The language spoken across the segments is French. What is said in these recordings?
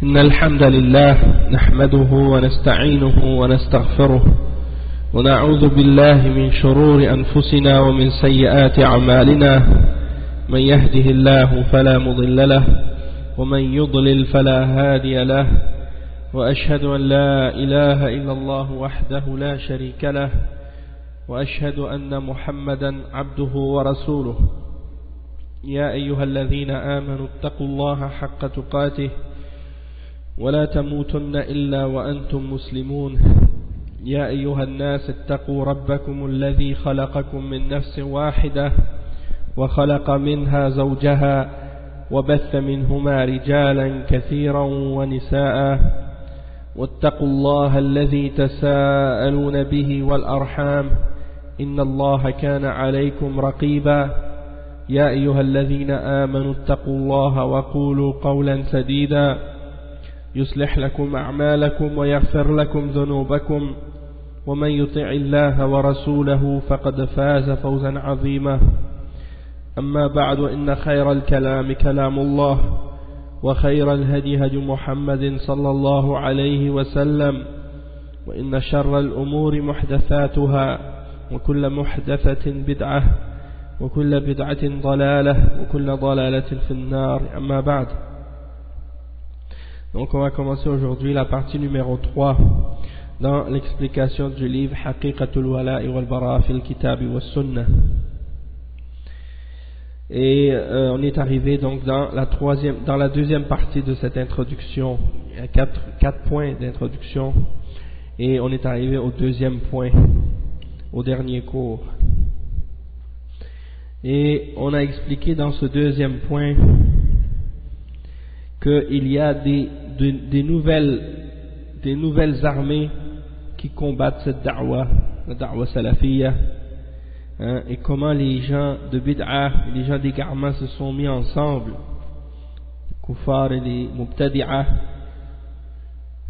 إن الحمد لله نحمده ونستعينه ونستغفره ونعوذ بالله من شرور أنفسنا ومن سيئات أعمالنا من يهده الله فلا مضل له ومن يضلل فلا هادي له وأشهد أن لا إله إلا الله وحده لا شريك له وأشهد أن محمدا عبده ورسوله يا أيها الذين آمنوا اتقوا الله حق تقاته ولا تموتن إلا وأنتم مسلمون يا أيها الناس اتقوا ربكم الذي خلقكم من نفس واحدة وخلق منها زوجها وبث منهما رجالا كثيرا ونساء واتقوا الله الذي تساءلون به والأرحام إن الله كان عليكم رقيبا يا أيها الذين آمنوا اتقوا الله وقولوا قولا سديدا يصلح لكم أعمالكم ويغفر لكم ذنوبكم ومن يطع الله ورسوله فقد فاز فوزا عظيما أما بعد إن خير الكلام كلام الله وخير الهدي هدي محمد صلى الله عليه وسلم وإن شر الأمور محدثاتها وكل محدثة بدعة وكل بدعة ضلالة وكل ضلالة في النار أما بعد. Donc on va commencer aujourd'hui la partie numéro 3 dans l'explication du livre Haqiqatul Wala'i wal Bara fil Kitab wa Sunnah. Et on est arrivé donc dans la deuxième partie de cette introduction. Il y a quatre points d'introduction et on est arrivé au deuxième point, au dernier cours. Et on a expliqué dans ce deuxième point qu'il y a des nouvelles armées qui combattent cette da'wa, la da'wa salafiyya, hein, et comment les gens de bid'ah, les gens d'égarement se sont mis ensemble, les kuffars et les mubtadi'ah,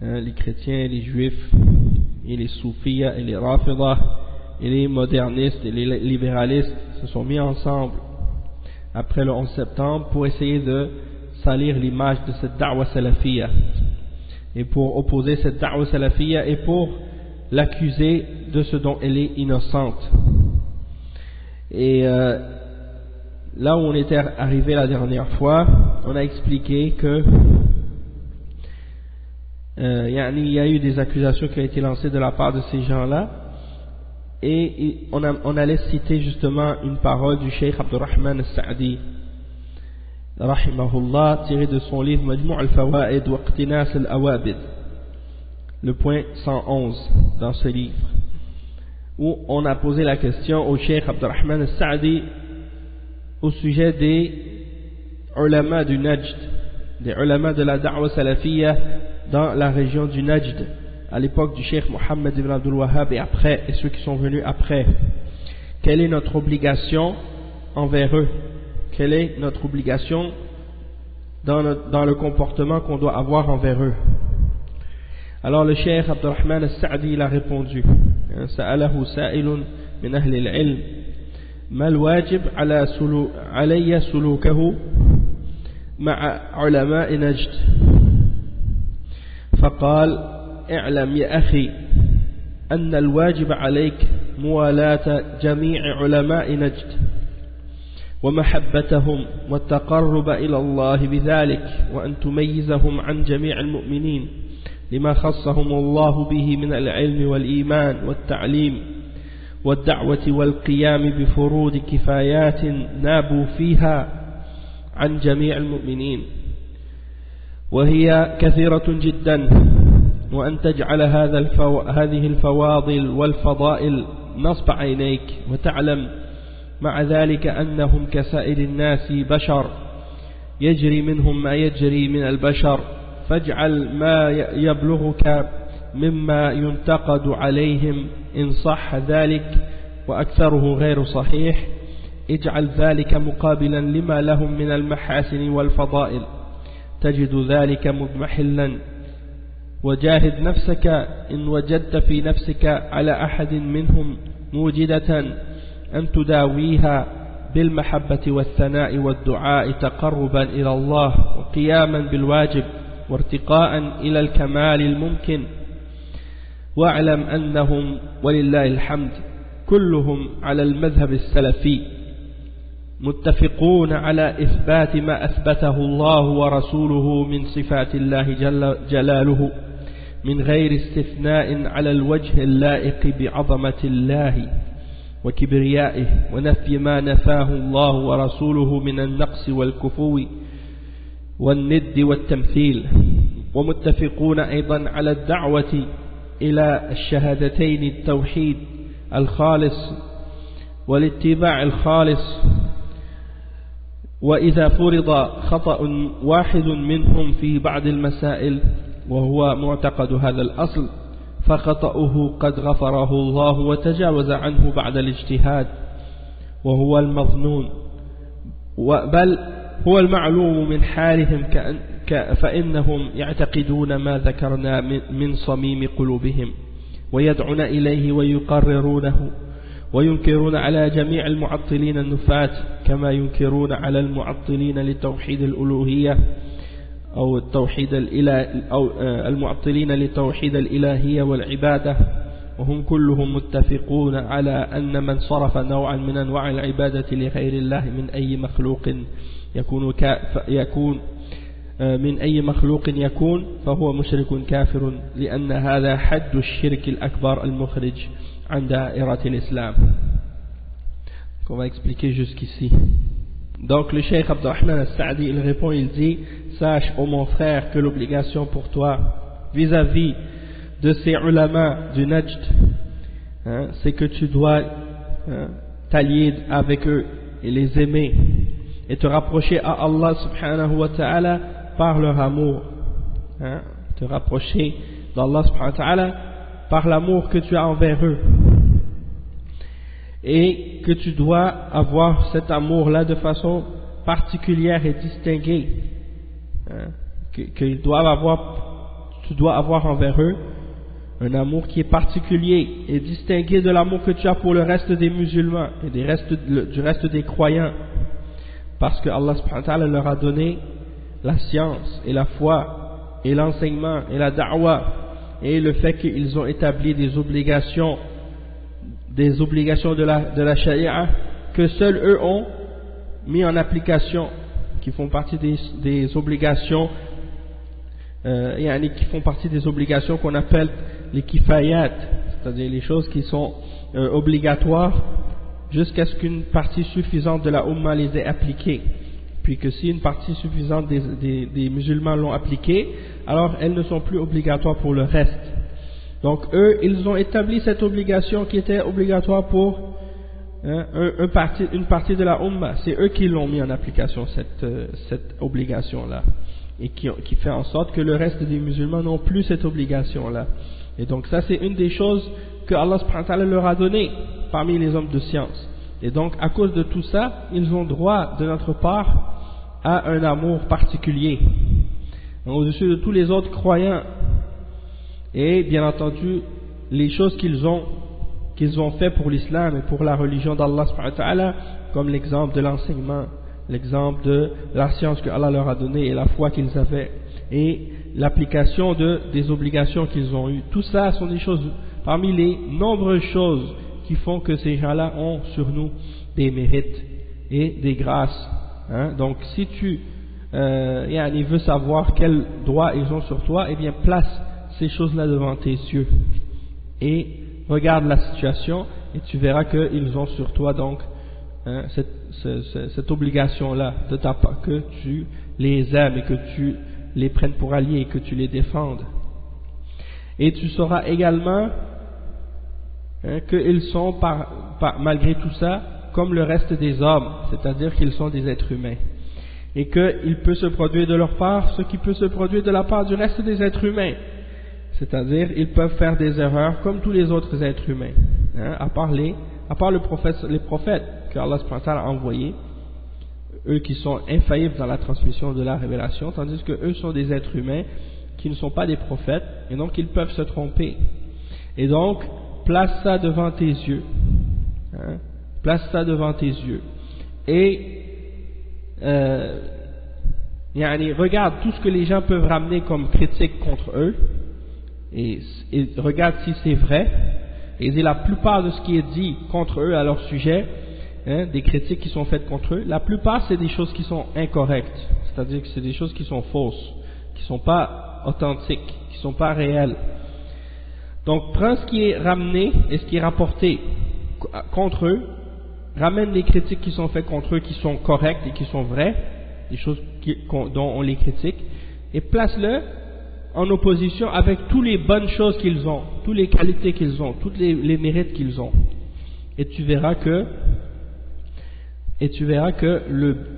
hein, les chrétiens et les juifs, et les soufiyas et les rafidah, et les modernistes et les libéralistes se sont mis ensemble après le 11 septembre pour essayer de salir l'image de cette da'wa salafiyya et pour opposer cette da'wa salafiyya et pour l'accuser de ce dont elle est innocente. Et là où on était arrivé la dernière fois, on a expliqué que il y a eu des accusations qui ont été lancées de la part de ces gens-là, et on allait citer justement une parole du Cheikh Abdurrahman al-Sa'di rahimahullah, tiré de son livre Majmu' al-Fawaid wa Iqtinas al-Awabid, le point 111 dans ce livre, où on a posé la question au Cheikh Abdurrahman al-Sa'di au sujet des ulama du Najd, des ulama de la da'wa salafiyya dans la région du Najd à l'époque du Cheikh Mohammed ibn Abdul Wahhab et ceux qui sont venus après. Quelle est notre obligation envers eux? Quelle est notre obligation dans le comportement qu'on doit avoir envers eux? Alors le Cheikh Abdurrahman al-Sa'di il a répondu: Sa'alahu sa'ilun min ahli al-ilm ma al-wajib alayya sulukahu ma'a ulama'i Najd. فقال: اعلم يا أخي أن الواجب عليك موالاة جميع علماء نجد ومحبتهم والتقرب إلى الله بذلك، وأن تميزهم عن جميع المؤمنين لما خصهم الله به من العلم والإيمان والتعليم والدعوة والقيام بفروض كفايات نابوا فيها عن جميع المؤمنين وهي كثيرة جدا، وأن تجعل هذه الفواضل والفضائل نصب عينيك، وتعلم مع ذلك أنهم كسائر الناس بشر يجري منهم ما يجري من البشر، فاجعل ما يبلغك مما ينتقد عليهم إن صح ذلك وأكثره غير صحيح، اجعل ذلك مقابلا لما لهم من المحاسن والفضائل، تجد ذلك مضمحلا، وجاهد نفسك إن وجدت في نفسك على أحد منهم موجدة أن تداويها بالمحبة والثناء والدعاء تقربا إلى الله وقياما بالواجب وارتقاء إلى الكمال الممكن واعلم أنهم ولله الحمد كلهم على المذهب السلفي متفقون على إثبات ما أثبته الله ورسوله من صفات الله جل جلاله من غير استثناء على الوجه اللائق بعظمة الله وكبريائه ونفي ما نفاه الله ورسوله من النقص والكفو والند والتمثيل ومتفقون أيضا على الدعوة إلى الشهادتين التوحيد الخالص والاتباع الخالص وإذا فرض خطأ واحد منهم في بعض المسائل وهو معتقد هذا الأصل فخطأه قد غفره الله وتجاوز عنه بعد الاجتهاد وهو المظنون بل هو المعلوم من حالهم فإنهم يعتقدون ما ذكرنا من صميم قلوبهم ويدعون إليه ويقررونه وينكرون على جميع المعطلين النفاة كما ينكرون على المعطلين لتوحيد الألوهية أو التوحيد أو المعطلين لتوحيد الإلهية والعبادة وهم كلهم متفقون على أن من صرف نوعا من أنواع العبادة لغير الله من أي مخلوق يكون فهو مشرك كافر لأن هذا حد الشرك الأكبر المخرج عن دائرة الإسلام. On va expliquer jusqu'ici. Donc le Cheikh Abdurrahman al-Sa'di il répond, il dit: sache, ô mon frère, que l'obligation pour toi vis-à-vis de ces ulama du Najd, c'est que tu dois t'allier avec eux et les aimer et te rapprocher à Allah subhanahu wa ta'ala par leur amour, te rapprocher d'Allah subhanahu wa ta'ala par l'amour que tu as envers eux, et que tu dois avoir cet amour-là de façon particulière et distinguée, tu dois avoir envers eux un amour qui est particulier et distingué de l'amour que tu as pour le reste des musulmans et du reste des croyants, parce que Allah subhanahu wa ta'ala leur a donné la science et la foi et l'enseignement et la da'wah et le fait qu'ils ont établi des obligations de la sharia que seuls eux ont mis en application, qui font partie des obligations qui font partie des obligations qu'on appelle les kifayat, c'est-à-dire les choses qui sont obligatoires jusqu'à ce qu'une partie suffisante de la Ummah les ait appliquées, puis que si une partie suffisante des musulmans l'ont appliquée, alors elles ne sont plus obligatoires pour le reste. Donc eux, ils ont établi cette obligation qui était obligatoire pour une partie de la Ummah. C'est eux qui l'ont mis en application, cette obligation-là, et qui fait en sorte que le reste des musulmans n'ont plus cette obligation-là. Et donc ça, c'est une des choses que Allah subhanahu wa ta'ala leur a donné parmi les hommes de science. Et donc à cause de tout ça, ils ont droit de notre part à un amour particulier au-dessus de tous les autres croyants. Et bien entendu, les choses qu'ils ont fait pour l'islam et pour la religion d'Allah subhanahu wa ta'ala, comme l'exemple de l'enseignement, l'exemple de la science que Allah leur a donnée et la foi qu'ils avaient, et l'application des obligations qu'ils ont eues. Tout ça sont des choses, parmi les nombreuses choses qui font que ces gens-là ont sur nous des mérites et des grâces. Donc si tu veux savoir quels droits ils ont sur toi, eh bien place ces choses-là devant tes yeux et regarde la situation et tu verras qu'ils ont sur toi donc cette obligation-là de ta part, que tu les aimes et que tu les prennes pour alliés et que tu les défendes. Et tu sauras également qu'ils sont malgré tout ça comme le reste des hommes, c'est-à-dire qu'ils sont des êtres humains, et qu'il peut se produire de leur part ce qui peut se produire de la part du reste des êtres humains. C'est-à-dire, ils peuvent faire des erreurs comme tous les autres êtres humains, à part les prophètes que Allah subhanahu wa ta'ala a envoyés, eux qui sont infaillibles dans la transmission de la révélation, tandis que eux sont des êtres humains qui ne sont pas des prophètes, et donc ils peuvent se tromper. Et donc, place ça devant tes yeux, place ça devant tes yeux, et Regarde tout ce que les gens peuvent ramener comme critique contre eux, et regarde si c'est vrai, et la plupart de ce qui est dit contre eux à leur sujet, des critiques qui sont faites contre eux, la plupart c'est des choses qui sont incorrectes, c'est-à-dire que c'est des choses qui sont fausses, qui ne sont pas authentiques, qui ne sont pas réelles. Donc prends ce qui est ramené et ce qui est rapporté contre eux, ramène les critiques qui sont faites contre eux qui sont correctes et qui sont vraies, des choses dont on les critique, et place-le en opposition avec toutes les bonnes choses qu'ils ont, toutes les qualités qu'ils ont, tous les mérites qu'ils ont. Et tu verras que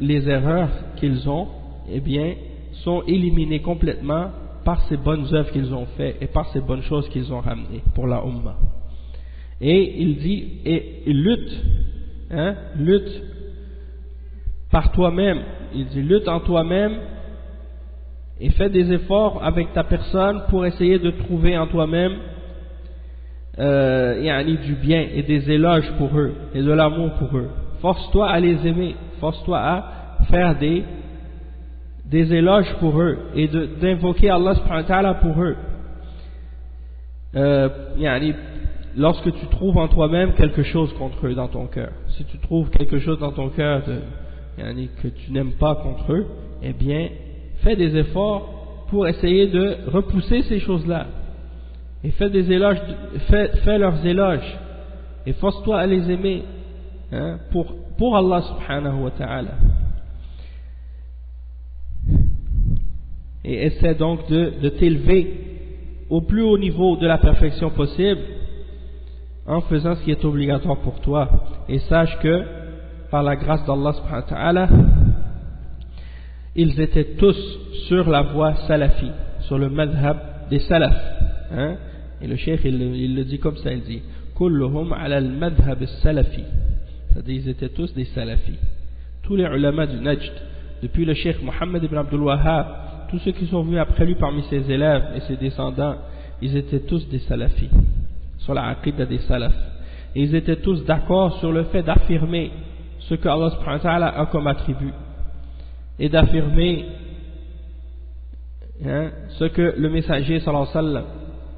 les erreurs qu'ils ont, sont éliminées complètement par ces bonnes œuvres qu'ils ont faites et par ces bonnes choses qu'ils ont ramenées pour la Ummah. Et il dit, et lutte par toi-même. Il dit, lutte en toi-même et fais des efforts avec ta personne pour essayer de trouver en toi-même du bien et des éloges pour eux et de l'amour pour eux. Force-toi à les aimer, force-toi à faire des éloges pour eux et d'invoquer Allah subhanahu wa ta'ala pour eux. Lorsque tu trouves en toi-même quelque chose contre eux dans ton cœur, si tu trouves quelque chose dans ton cœur que tu n'aimes pas contre eux, fais des efforts pour essayer de repousser ces choses-là et fais des éloges, fais leurs éloges et force-toi à les aimer pour Allah subhanahu wa ta'ala. Et essaie donc de t'élever au plus haut niveau de la perfection possible en faisant ce qui est obligatoire pour toi. Et sache que par la grâce d'Allah subhanahu wa ta'ala, ils étaient tous sur la voie salafi, sur le madhab des salaf. Et le cheikh il le dit comme ça, il dit kulluhum ala al-madhab al-salafi, c'est-à-dire ils étaient tous des salafis. Tous les ulama du Najd, depuis le cheikh Mohammed ibn Abdul Wahhab, tous ceux qui sont venus après lui parmi ses élèves et ses descendants, ils étaient tous des salafis, sur la aqidah des salafs. Et ils étaient tous d'accord sur le fait d'affirmer ce que Allah subhanahu wa ta'ala a comme attribut et d'affirmer ce que le messager sallallahu alayhi wa sallam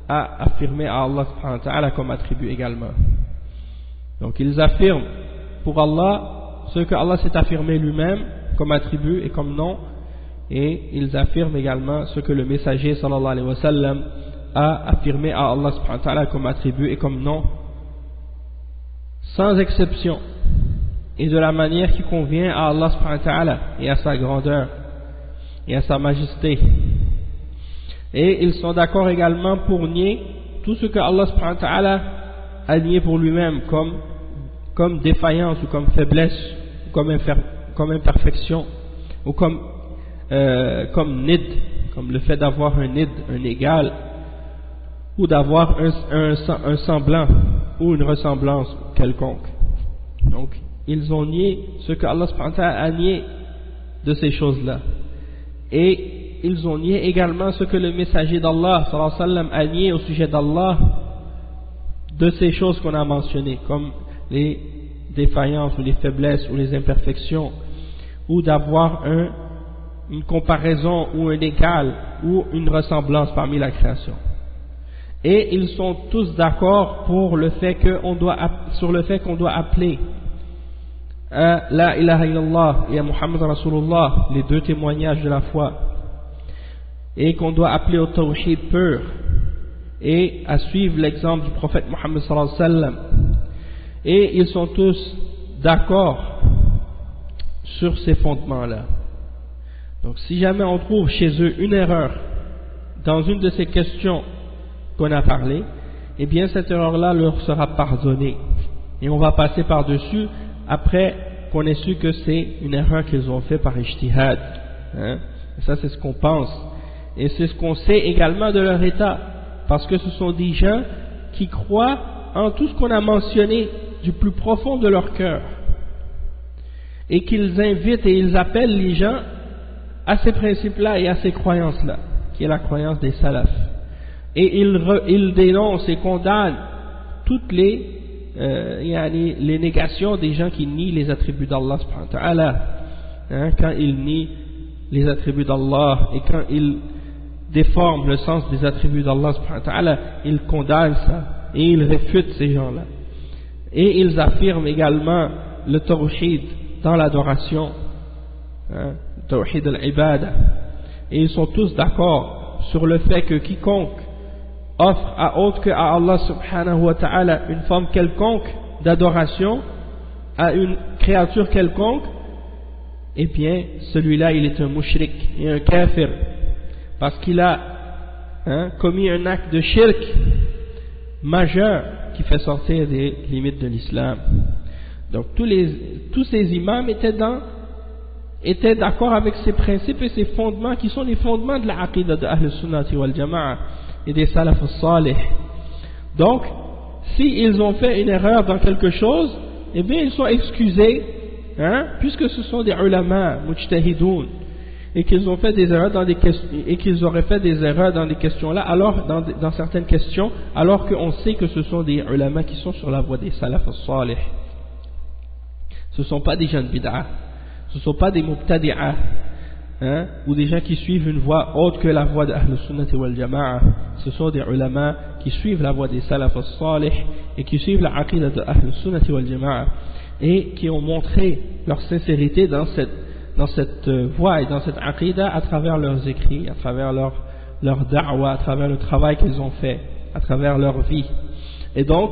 a affirmé à Allah subhanahu wa ta'ala comme attribut également. Donc ils affirment pour Allah ce que Allah s'est affirmé lui-même comme attribut et comme nom, et ils affirment également ce que le messager sallallahu alayhi wa sallam a affirmé à Allah subhanahu wa ta'ala comme attribut et comme nom, sans exception et de la manière qui convient à Allah subhanahu wa ta'ala et à sa grandeur et à sa majesté. Et ils sont d'accord également pour nier tout ce que Allah subhanahu wa ta'ala a nié pour lui-même comme défaillance ou comme faiblesse ou comme imperfection ou comme nid, comme le fait d'avoir un nid, un égal, ou d'avoir un semblant ou une ressemblance quelconque. Donc ils ont nié ce que Allah subhanahu wa ta'ala a nié de ces choses-là, et ils ont nié également ce que le messager d'Allah sallallahu alayhi wa sallam a nié au sujet d'Allah de ces choses qu'on a mentionnées, comme les défaillances ou les faiblesses ou les imperfections, ou d'avoir une comparaison ou un égal ou une ressemblance parmi la création. Et ils sont tous d'accord pour le fait sur le fait qu'on doit appeler à la ilaha illallah et à Muhammad Rasulullah, les deux témoignages de la foi, et qu'on doit appeler au tawhid pur et à suivre l'exemple du prophète Muhammad sallallahu alayhi wa sallam. Et ils sont tous d'accord sur ces fondements-là. Donc si jamais on trouve chez eux une erreur dans une de ces questions qu'on a parlé, eh bien cette erreur-là leur sera pardonnée. Et on va passer par-dessus après qu'on ait su que c'est une erreur qu'ils ont fait par ijtihad. Et ça c'est ce qu'on pense. Et c'est ce qu'on sait également de leur état. Parce que ce sont des gens qui croient en tout ce qu'on a mentionné du plus profond de leur cœur. Et qu'ils invitent et ils appellent les gens à ces principes-là et à ces croyances-là, qui est la croyance des salafs. Et ils dénoncent et condamnent toutes les négations des gens qui nient les attributs d'Allah subhanahu wa ta'ala, quand ils nient les attributs d'Allah et quand ils déforment le sens des attributs d'Allah subhanahu wa ta'ala, ils condamnent ça et ils réfutent ces gens-là. Et ils affirment également le tawhid dans l'adoration, le tawhid al-ibada. Et ils sont tous d'accord sur le fait que quiconque offre à autre que à Allah subhanahu wa ta'ala une forme quelconque d'adoration à une créature quelconque, eh bien celui-là il est un mushrik et un kafir, parce qu'il a commis un acte de shirk majeur qui fait sortir des limites de l'islam. Donc tous ces imams étaient d'accord avec ces principes et ces fondements qui sont les fondements de la aqidah de Ahl Sunnati wal Jama'a et des Salaf al-Salih. Donc s'ils ont fait une erreur dans quelque chose, eh bien ils sont excusés, puisque ce sont des ulama mujtahidoun et qu'ils ont fait des erreurs dans des questions, et qu'ils auraient fait des erreurs dans des questions là, alors dans certaines questions, alors qu'on sait que ce sont des ulama qui sont sur la voie des Salaf al-Salih. Ce ne sont pas des gens de bid'ah, ce ne sont pas des mubtadi'ah, ou des gens qui suivent une voie autre que la voie de Ahl Sunnati wal Jama'a. Ce sont des ulama qui suivent la voie des Salaf al-Salih et qui suivent la aqidah de Ahl Sunnati wal Jama'a et qui ont montré leur sincérité dans cette voie et dans cette aqidah à travers leurs écrits, à travers leur da'wa, à travers le travail qu'ils ont fait, à travers leur vie. Et donc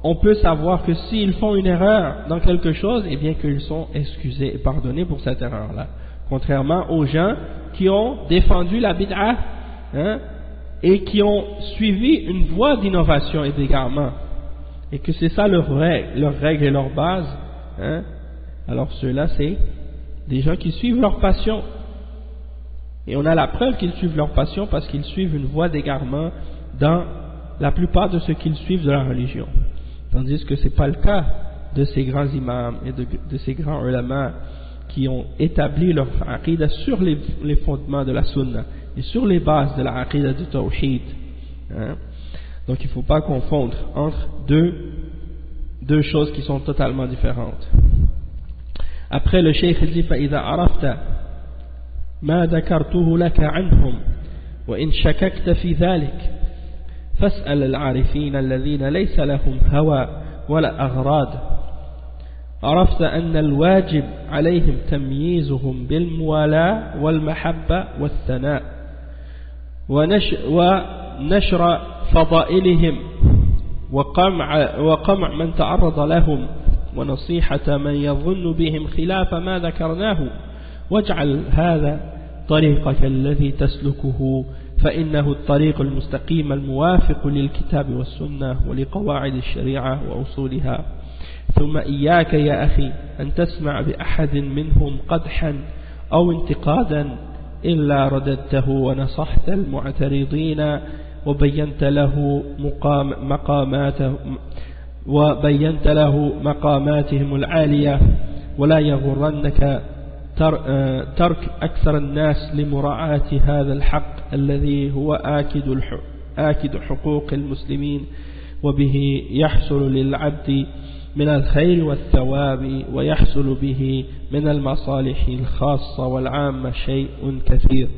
on peut savoir que s'ils font une erreur dans quelque chose, eh bien qu'ils sont excusés et pardonnés pour cette erreur-là. Contrairement aux gens qui ont défendu la bid'ah et qui ont suivi une voie d'innovation et d'égarement, et que c'est ça leur règle et leur base, alors ceux-là c'est des gens qui suivent leur passion. Et on a la preuve qu'ils suivent leur passion parce qu'ils suivent une voie d'égarement dans la plupart de ce qu'ils suivent de la religion. Tandis que ce n'est pas le cas de ces grands imams et de ces grands ulama qui ont établi leur aqidah sur les fondements de la sunna et sur les bases de la aqidah du tawhid. Donc il ne faut pas confondre entre deux choses qui sont totalement différentes. Après le cheikh dit فإذا عرفت ما ذكرته لك عنهم وإن شككت في ذلك فاسأل العارفين الذين ليس لهم هوى ولا أغراض عرفت أن الواجب عليهم تمييزهم بالموالاة والمحبة والثناء ونشر فضائلهم وقمع من تعرض لهم ونصيحة من يظن بهم خلاف ما ذكرناه واجعل هذا طريقك الذي تسلكه فإنه الطريق المستقيم الموافق للكتاب والسنة ولقواعد الشريعة وأصولها ثم إياك يا أخي أن تسمع بأحد منهم قدحا أو انتقادا إلا رددته ونصحت المعترضين وبينت له مقاماتهم العالية ولا يغرنك ترك أكثر الناس لمراعاة هذا الحق الذي هو آكد حقوق المسلمين وبه يحصل للعبد من الخير والثواب ويحصل به من المصالح الخاصة والعامة شيء كثير.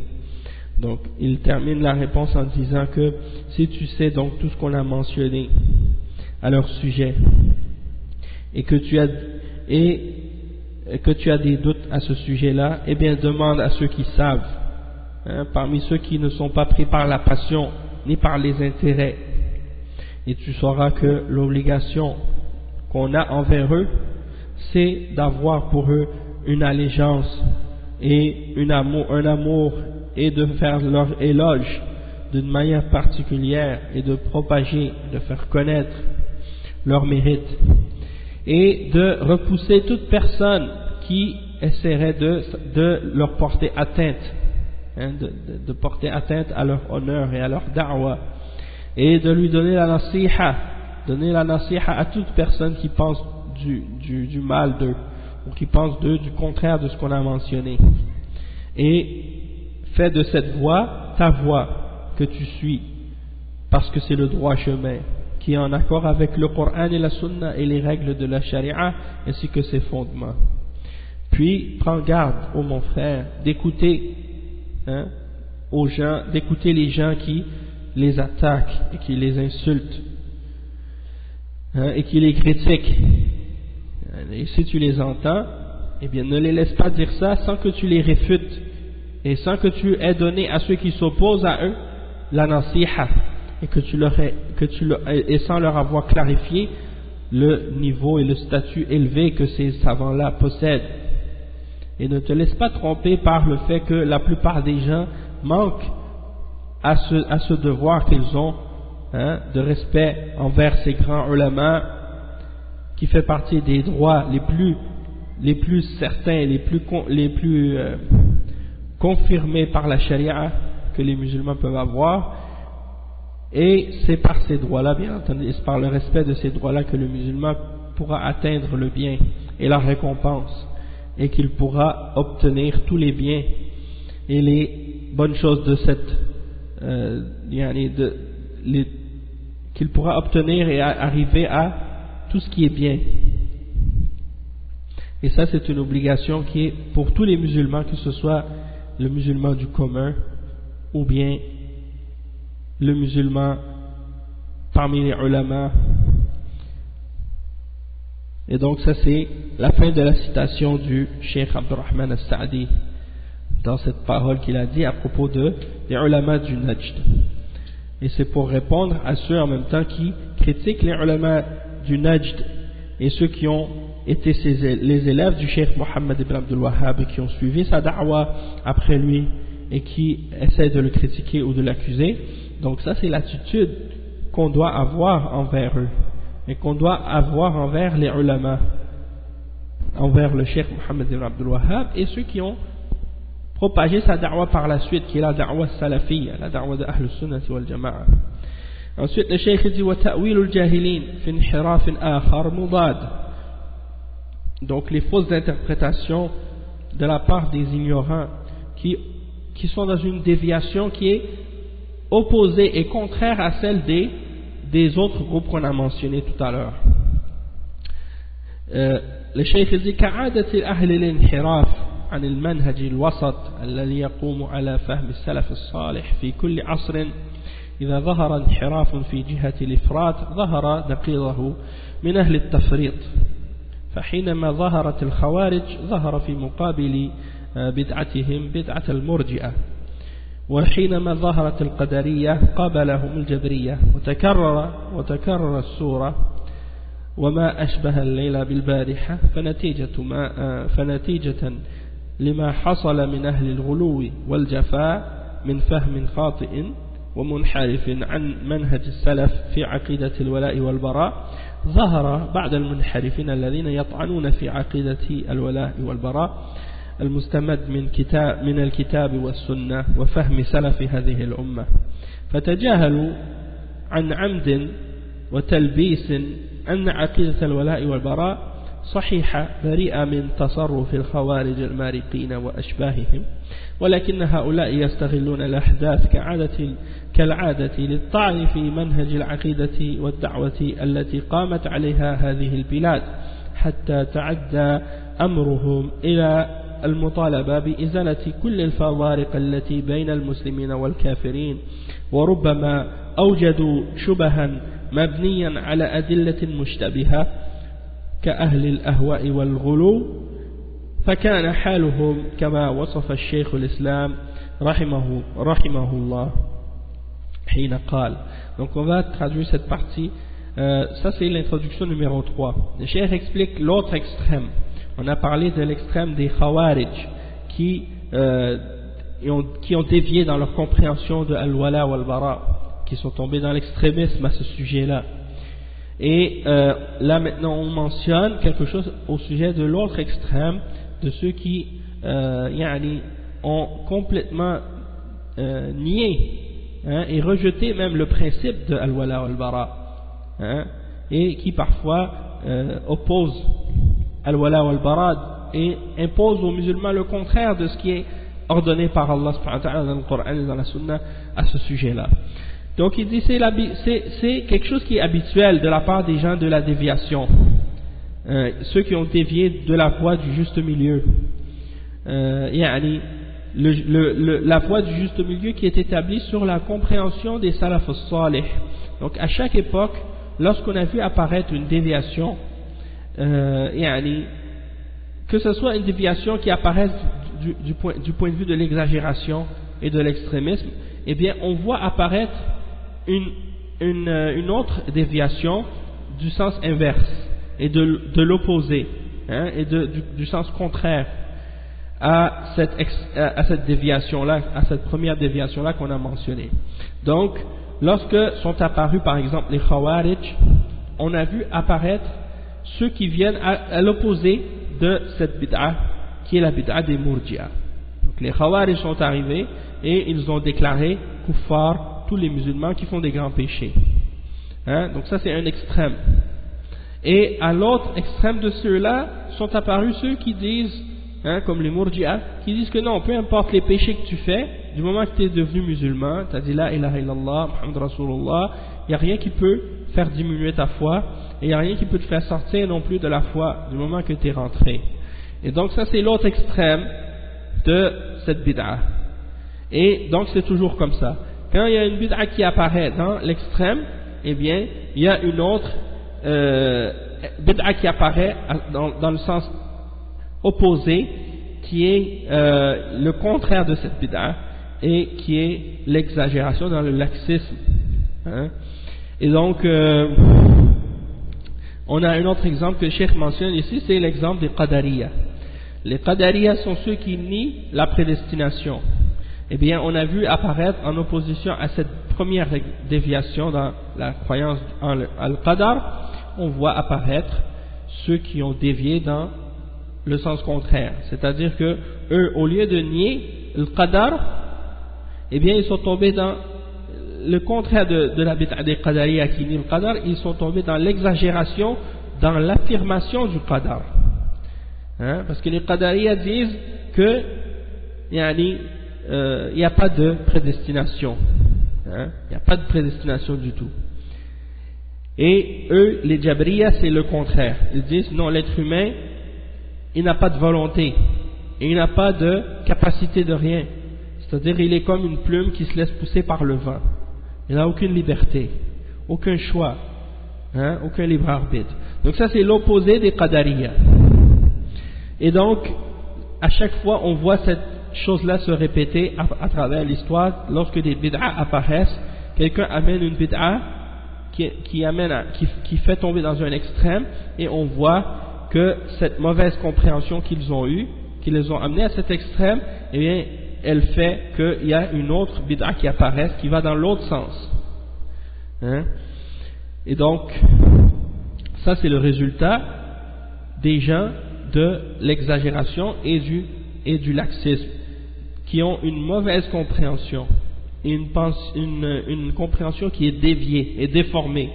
Donc il termine la réponse en disant que si tu sais donc tout ce qu'on a mentionné à leur sujet et que tu as des doutes à ce sujet-là, eh bien demande à ceux qui savent, parmi ceux qui ne sont pas pris par la passion ni par les intérêts, et tu sauras que l'obligation qu'on a envers eux, c'est d'avoir pour eux une allégeance et un amour et de faire leur éloge d'une manière particulière et de propager, de faire connaître leur mérite et de repousser toute personne qui essaierait de leur porter atteinte, de porter atteinte à leur honneur et à leur da'wa, et de lui donner la nasiha à toute personne qui pense du mal d'eux ou qui pense d'eux du contraire de ce qu'on a mentionné, et fais de cette voie ta voie que tu suis parce que c'est le droit chemin qui est en accord avec le Coran et la Sunna et les règles de la Sharia ainsi que ses fondements. Puis prends garde, ô mon frère, d'écouter aux gens, d'écouter les gens qui les attaquent et qui les insultent et qui les critiquent. Et si tu les entends, eh bien ne les laisse pas dire ça sans que tu les réfutes et sans que tu aies donné à ceux qui s'opposent à eux la nasiha et sans leur avoir clarifié le niveau et le statut élevé que ces savants-là possèdent. Et ne te laisse pas tromper par le fait que la plupart des gens manquent à ce devoir qu'ils ont de respect envers ces grands ulama, qui fait partie des droits les plus certains, les plus confirmés par la charia que les musulmans peuvent avoir. Et c'est par ces droits-là, bien entendu, c'est par le respect de ces droits-là que le musulman pourra atteindre le bien et la récompense, et qu'il pourra obtenir tous les biens et les bonnes choses de cette qu'il pourra obtenir et arriver à tout ce qui est bien. Et ça, c'est une obligation qui est pour tous les musulmans, que ce soit le musulman du commun ou bien le musulman parmi les ulama. Et donc ça, c'est la fin de la citation du Cheikh Abdurrahman al-Sa'di dans cette parole qu'il a dit à propos des ulama du Najd. Et c'est pour répondre à ceux en même temps qui critiquent les ulama du Najd et ceux qui ont été les élèves du Cheikh Mohammed ibn Abdul Wahhab et qui ont suivi sa da'wa après lui et qui essaient de le critiquer ou de l'accuser. Donc ça, c'est l'attitude qu'on doit avoir envers eux et qu'on doit avoir envers les ulama, envers le Cheikh Mohammed ibn Abdul Wahhab et ceux qui ont propagé sa da'wa par la suite, qui est la da'wa salafiyya, la da'wa de Ahl Sunnah wal Jama'a. Ensuite, le Cheikh dit wa ta'wilul jahilin fi inhirafin akhar mudad. Donc les fausses interprétations de la part des ignorants qui sont dans une déviation qui est opposée et contraire à celle des autres groupes qu'on a mentionnés tout à l'heure. Le Cheikh dit ka'adati ahli al-inhiraf عن المنهج الوسط الذي يقوم على فهم السلف الصالح في كل عصر إذا ظهر انحراف في جهة الإفراط ظهر نقيضه من أهل التفريط فحينما ظهرت الخوارج ظهر في مقابل بدعتهم بدعة المرجئة وحينما ظهرت القدرية قابلهم الجبرية وتكرر السورة وما أشبه الليل بالبارحة فنتيجة لما حصل من أهل الغلو والجفاء من فهم خاطئ ومنحرف عن منهج السلف في عقيدة الولاء والبراء ظهر بعد المنحرفين الذين يطعنون في عقيدة الولاء والبراء المستمد من الكتاب والسنة وفهم سلف هذه الأمة فتجاهلوا عن عمد وتلبيس أن عقيدة الولاء والبراء صحيحة بريئة من تصرف الخوارج المارقين وأشباههم ولكن هؤلاء يستغلون الأحداث كالعادة للطعن في منهج العقيدة والدعوة التي قامت عليها هذه البلاد حتى تعدى أمرهم إلى المطالبة بإزالة كل الفوارق التي بين المسلمين والكافرين وربما أوجدوا شبها مبنيا على أدلة مشتبهة كأهل الأهواء والغلو فكان حالهم كما وصف الشيخ الإسلام رحمه الله حين قال. Donc on va traduire cette partie. Ça c'est l'introduction numéro 3. Le cheikh explique l'autre extrême. On a parlé de l'extrême des Khawarij qui ont dévié dans leur compréhension de Al-Wala wal-Bara, qui sont tombés dans l'extrémisme à ce sujet-là. Et là maintenant on mentionne quelque chose au sujet de l'autre extrême, de ceux qui ont complètement nié et rejeté même le principe de Al-Wala wal-Bara, et qui parfois opposent Al-Wala wal-Bara et imposent aux musulmans le contraire de ce qui est ordonné par Allah subhanahu wa ta'ala dans le Coran et dans la Sunna à ce sujet-là. Donc il dit c'est quelque chose qui est habituel de la part des gens de la déviation, ceux qui ont dévié de la voie du juste milieu. La voie du juste milieu qui est établie sur la compréhension des salaf as-salih. Donc à chaque époque, lorsqu'on a vu apparaître une déviation, que ce soit une déviation qui apparaisse du point de vue de l'exagération et de l'extrémisme, eh bien on voit apparaître une autre déviation du sens inverse et de l'opposé, et du sens contraire à cette déviation-là, à cette première déviation-là qu'on a mentionnée. Donc, lorsque sont apparus par exemple les Khawarij, on a vu apparaître ceux qui viennent à l'opposé de cette bid'a, qui est la bid'a des Murji'a. Donc les Khawarij sont arrivés et ils ont déclaré kuffar tous les musulmans qui font des grands péchés. Donc ça c'est un extrême. Et à l'autre extrême de ceux-là sont apparus ceux qui disent, comme les Murji'a, qui disent que non, peu importe les péchés que tu fais, du moment que tu es devenu musulman, tu as dit la ilaha illallah, Muhammad Rasulullah, il n'y a rien qui peut faire diminuer ta foi, et il n'y a rien qui peut te faire sortir non plus de la foi du moment que tu es rentré. Et donc ça c'est l'autre extrême de cette bid'a. Et donc c'est toujours comme ça. Quand il y a une bid'a qui apparaît dans l'extrême, eh bien il y a une autre bid'a qui apparaît dans le sens opposé, qui est le contraire de cette bid'a, et qui est l'exagération dans le laxisme. Et donc on a un autre exemple que le Cheikh mentionne ici, c'est l'exemple des Qadariya. Les Qadariya sont ceux qui nient la prédestination. Eh bien, on a vu apparaître en opposition à cette première déviation dans la croyance en Al-Qadar, on voit apparaître ceux qui ont dévié dans le sens contraire. C'est-à-dire que eux, au lieu de nier le Qadar, eh bien, ils sont tombés dans le contraire de la bid'a des Qadariya qui nie le Qadar, ils sont tombés dans l'exagération, dans l'affirmation du Qadar. Parce que les Qadariya disent que il n'y a pas de prédestination. Il n'y a pas de prédestination du tout. Et eux, les Jabriya, c'est le contraire. Ils disent non, l'être humain, il n'a pas de volonté. Et il n'a pas de capacité de rien. C'est-à-dire, il est comme une plume qui se laisse pousser par le vent. Il n'a aucune liberté, aucun choix, aucun libre arbitre. Donc ça, c'est l'opposé des Qadariya. Et donc, à chaque fois, on voit cette chose-là se répéter à travers l'histoire. Lorsque des bid'a apparaissent, quelqu'un amène une bid'a qui fait tomber dans un extrême, et on voit que cette mauvaise compréhension qu'ils ont eue, qui les ont amenés à cet extrême, eh bien, elle fait qu'il y a une autre bid'a qui apparaît, qui va dans l'autre sens. Et donc, ça c'est le résultat des gens de l'exagération et du laxisme, qui ont une mauvaise compréhension, et une compréhension qui est déviée et déformée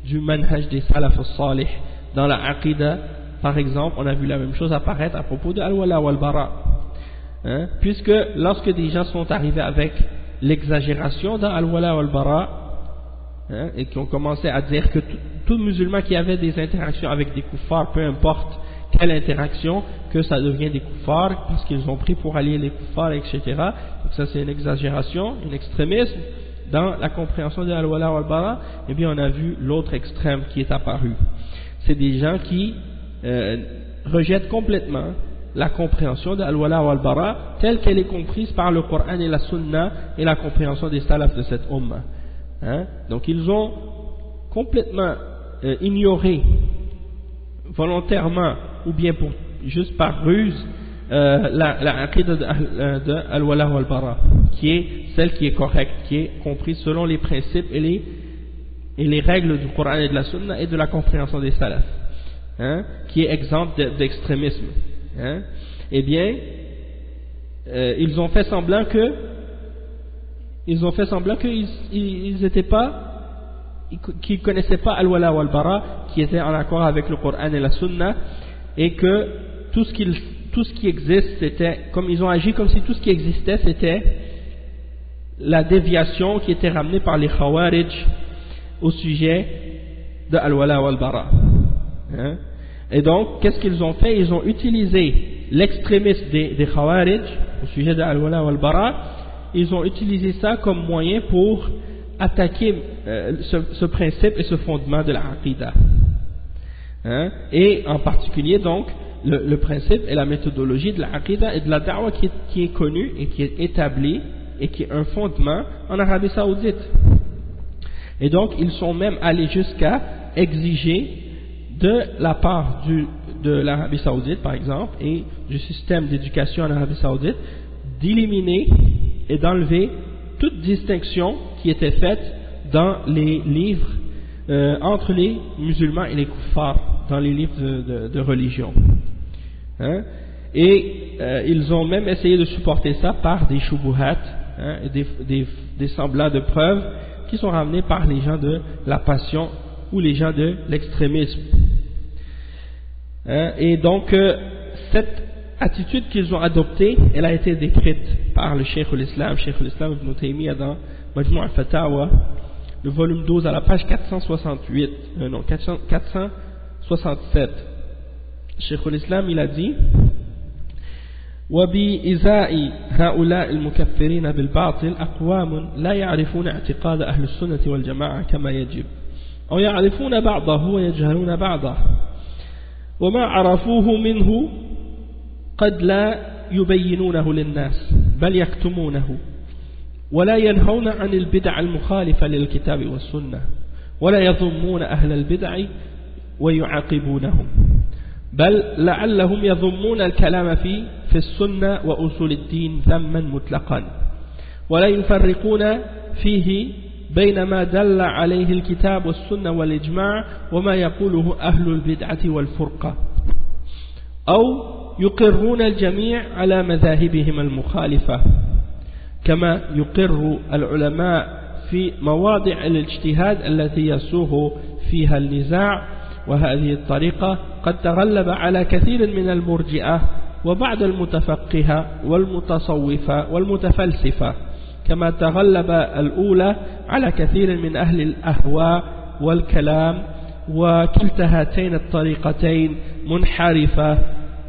du manhaj des salaf as-salih. Dans la aqida, par exemple, on a vu la même chose apparaître à propos de al-wala wal-bara. Puisque lorsque des gens sont arrivés avec l'exagération dans al-wala wal-bara, et qui ont commencé à dire que tout musulman qui avait des interactions avec des kuffars, peu importe quelle interaction, que ça devient des kuffars parce qu'ils ont pris pour allier les kuffars, etc. Donc ça c'est une exagération, un extrémisme dans la compréhension de al-wala wal-bara. Et bien on a vu l'autre extrême qui est apparu. C'est des gens qui rejettent complètement la compréhension de al-wala wal-bara telle qu'elle est comprise par le Coran et la Sunna et la compréhension des salafs de cette ummah. Donc ils ont complètement ignoré volontairement ou bien juste par ruse la aqida de al-wala wal-bara, qui est celle qui est correcte, qui est comprise selon les principes et les règles du Coran et de la Sunna et de la compréhension des salafs, qui est exempte d'extrémisme. Eh bien, ils ont fait semblant qu'ils étaient pas, qu'ils connaissaient pas al-wala wal-bara, qui était en accord avec le Coran et la Sunna, et que tout ce qui existe, c'était, comme ils ont agi comme si tout ce qui existait c'était la déviation qui était ramenée par les Khawarij au sujet de al-wala wal-bara. Et donc, qu'est-ce qu'ils ont fait? Ils ont utilisé l'extrémisme des Khawarij au sujet de Al-Wala wal-Bara. Ils ont utilisé ça comme moyen pour attaquer ce principe et ce fondement de la Aqidah. Hein? Et en particulier, donc, le principe et la méthodologie de la Aqidah et de la Da'wah qui est connue et qui est établie et qui est un fondement en Arabie Saoudite. Et donc, ils sont même allés jusqu'à exiger de la part de l'Arabie Saoudite, par exemple, et du système d'éducation en Arabie Saoudite, d'éliminer et d'enlever toute distinction qui était faite dans les livres entre les musulmans et les kuffars, dans les livres de religion. Hein? Et ils ont même essayé de supporter ça par des shubuhat, hein, des semblants de preuves qui sont ramenés par les gens de la passion ou les gens de l'extrémisme. Hein? Et donc cette attitude qu'ils ont adoptée, elle a été décrite par le Cheikh al-Islam Ibn Taymiyyah dans Majmu' al-Fatawa, le volume 12 à la page 467. Cheikh al-Islam, il a dit: وبإزاء هؤلاء المكفرين بالباطل أقوام لا يعرفون اعتقاد أهل السنة والجماعة كما يجب أو يعرفون بعضه ويجهلون بعضه وما عرفوه منه قد لا يبينونه للناس بل يكتمونه ولا ينهون عن البدع المخالفة للكتاب والسنة ولا يضمون أهل البدع ويعاقبونهم بل لعلهم يضمون الكلام في السنة وأصول الدين ذما مطلقا ولا يفرقون فيه بين ما دل عليه الكتاب والسنة والإجماع وما يقوله أهل البدعة والفرقة أو يقرون الجميع على مذاهبهم المخالفة كما يقر العلماء في مواضع الاجتهاد التي يسوغ فيها النزاع وهذه الطريقة قد تغلب على كثير من المرجئة وبعض المتفقهة والمتصوفة والمتفلسفة كما تغلب الأولى على كثير من أهل الأهواء والكلام وكلتا هاتين الطريقتين منحرفة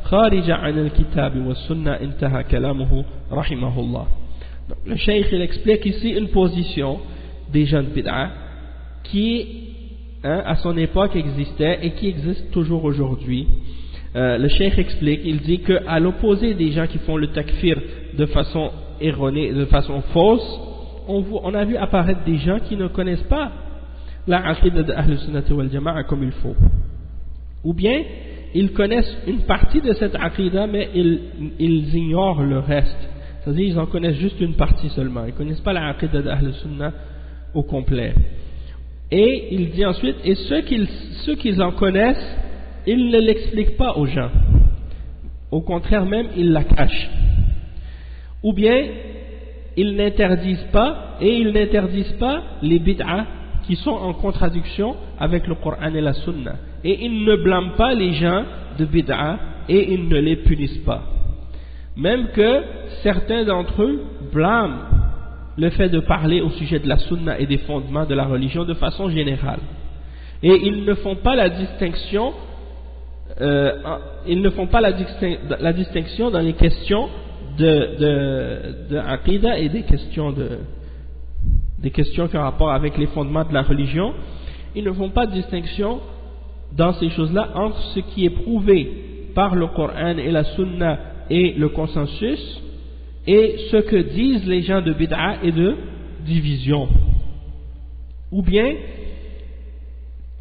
خارجة عن الكتاب والسنة انتهى كلامه رحمه الله. Le cheikh il explique ici une position des jeunes bid'a qui à son époque existait et qui existe toujours aujourd'hui. Le cheikh explique, il dit qu'à l'opposé des gens qui font le takfir de façon erronée, de façon fausse, on a vu apparaître des gens qui ne connaissent pas la aqidah de Ahl Sunnah wal Jama'a comme il faut. Ou bien, ils connaissent une partie de cette aqidah, mais ils ignorent le reste. C'est-à-dire, ils en connaissent juste une partie seulement. Ils ne connaissent pas la aqidah de Ahl Sunnah au complet. Et il dit ensuite, et ceux qu'ils en connaissent, ils ne l'expliquent pas aux gens. Au contraire même, ils la cachent. Ou bien, ils n'interdisent pas, et ils n'interdisent pas les bid'ah qui sont en contradiction avec le Coran et la Sunna. Et ils ne blâment pas les gens de bid'ah, et ils ne les punissent pas. Même que certains d'entre eux blâment le fait de parler au sujet de la Sunna et des fondements de la religion de façon générale. Et ils ne font pas la distinction dans les questions de aqidah et des questions qui ont rapport avec les fondements de la religion. Ils ne font pas de distinction dans ces choses-là entre ce qui est prouvé par le Coran et la Sunna et le consensus et ce que disent les gens de bid'a et de division. Ou bien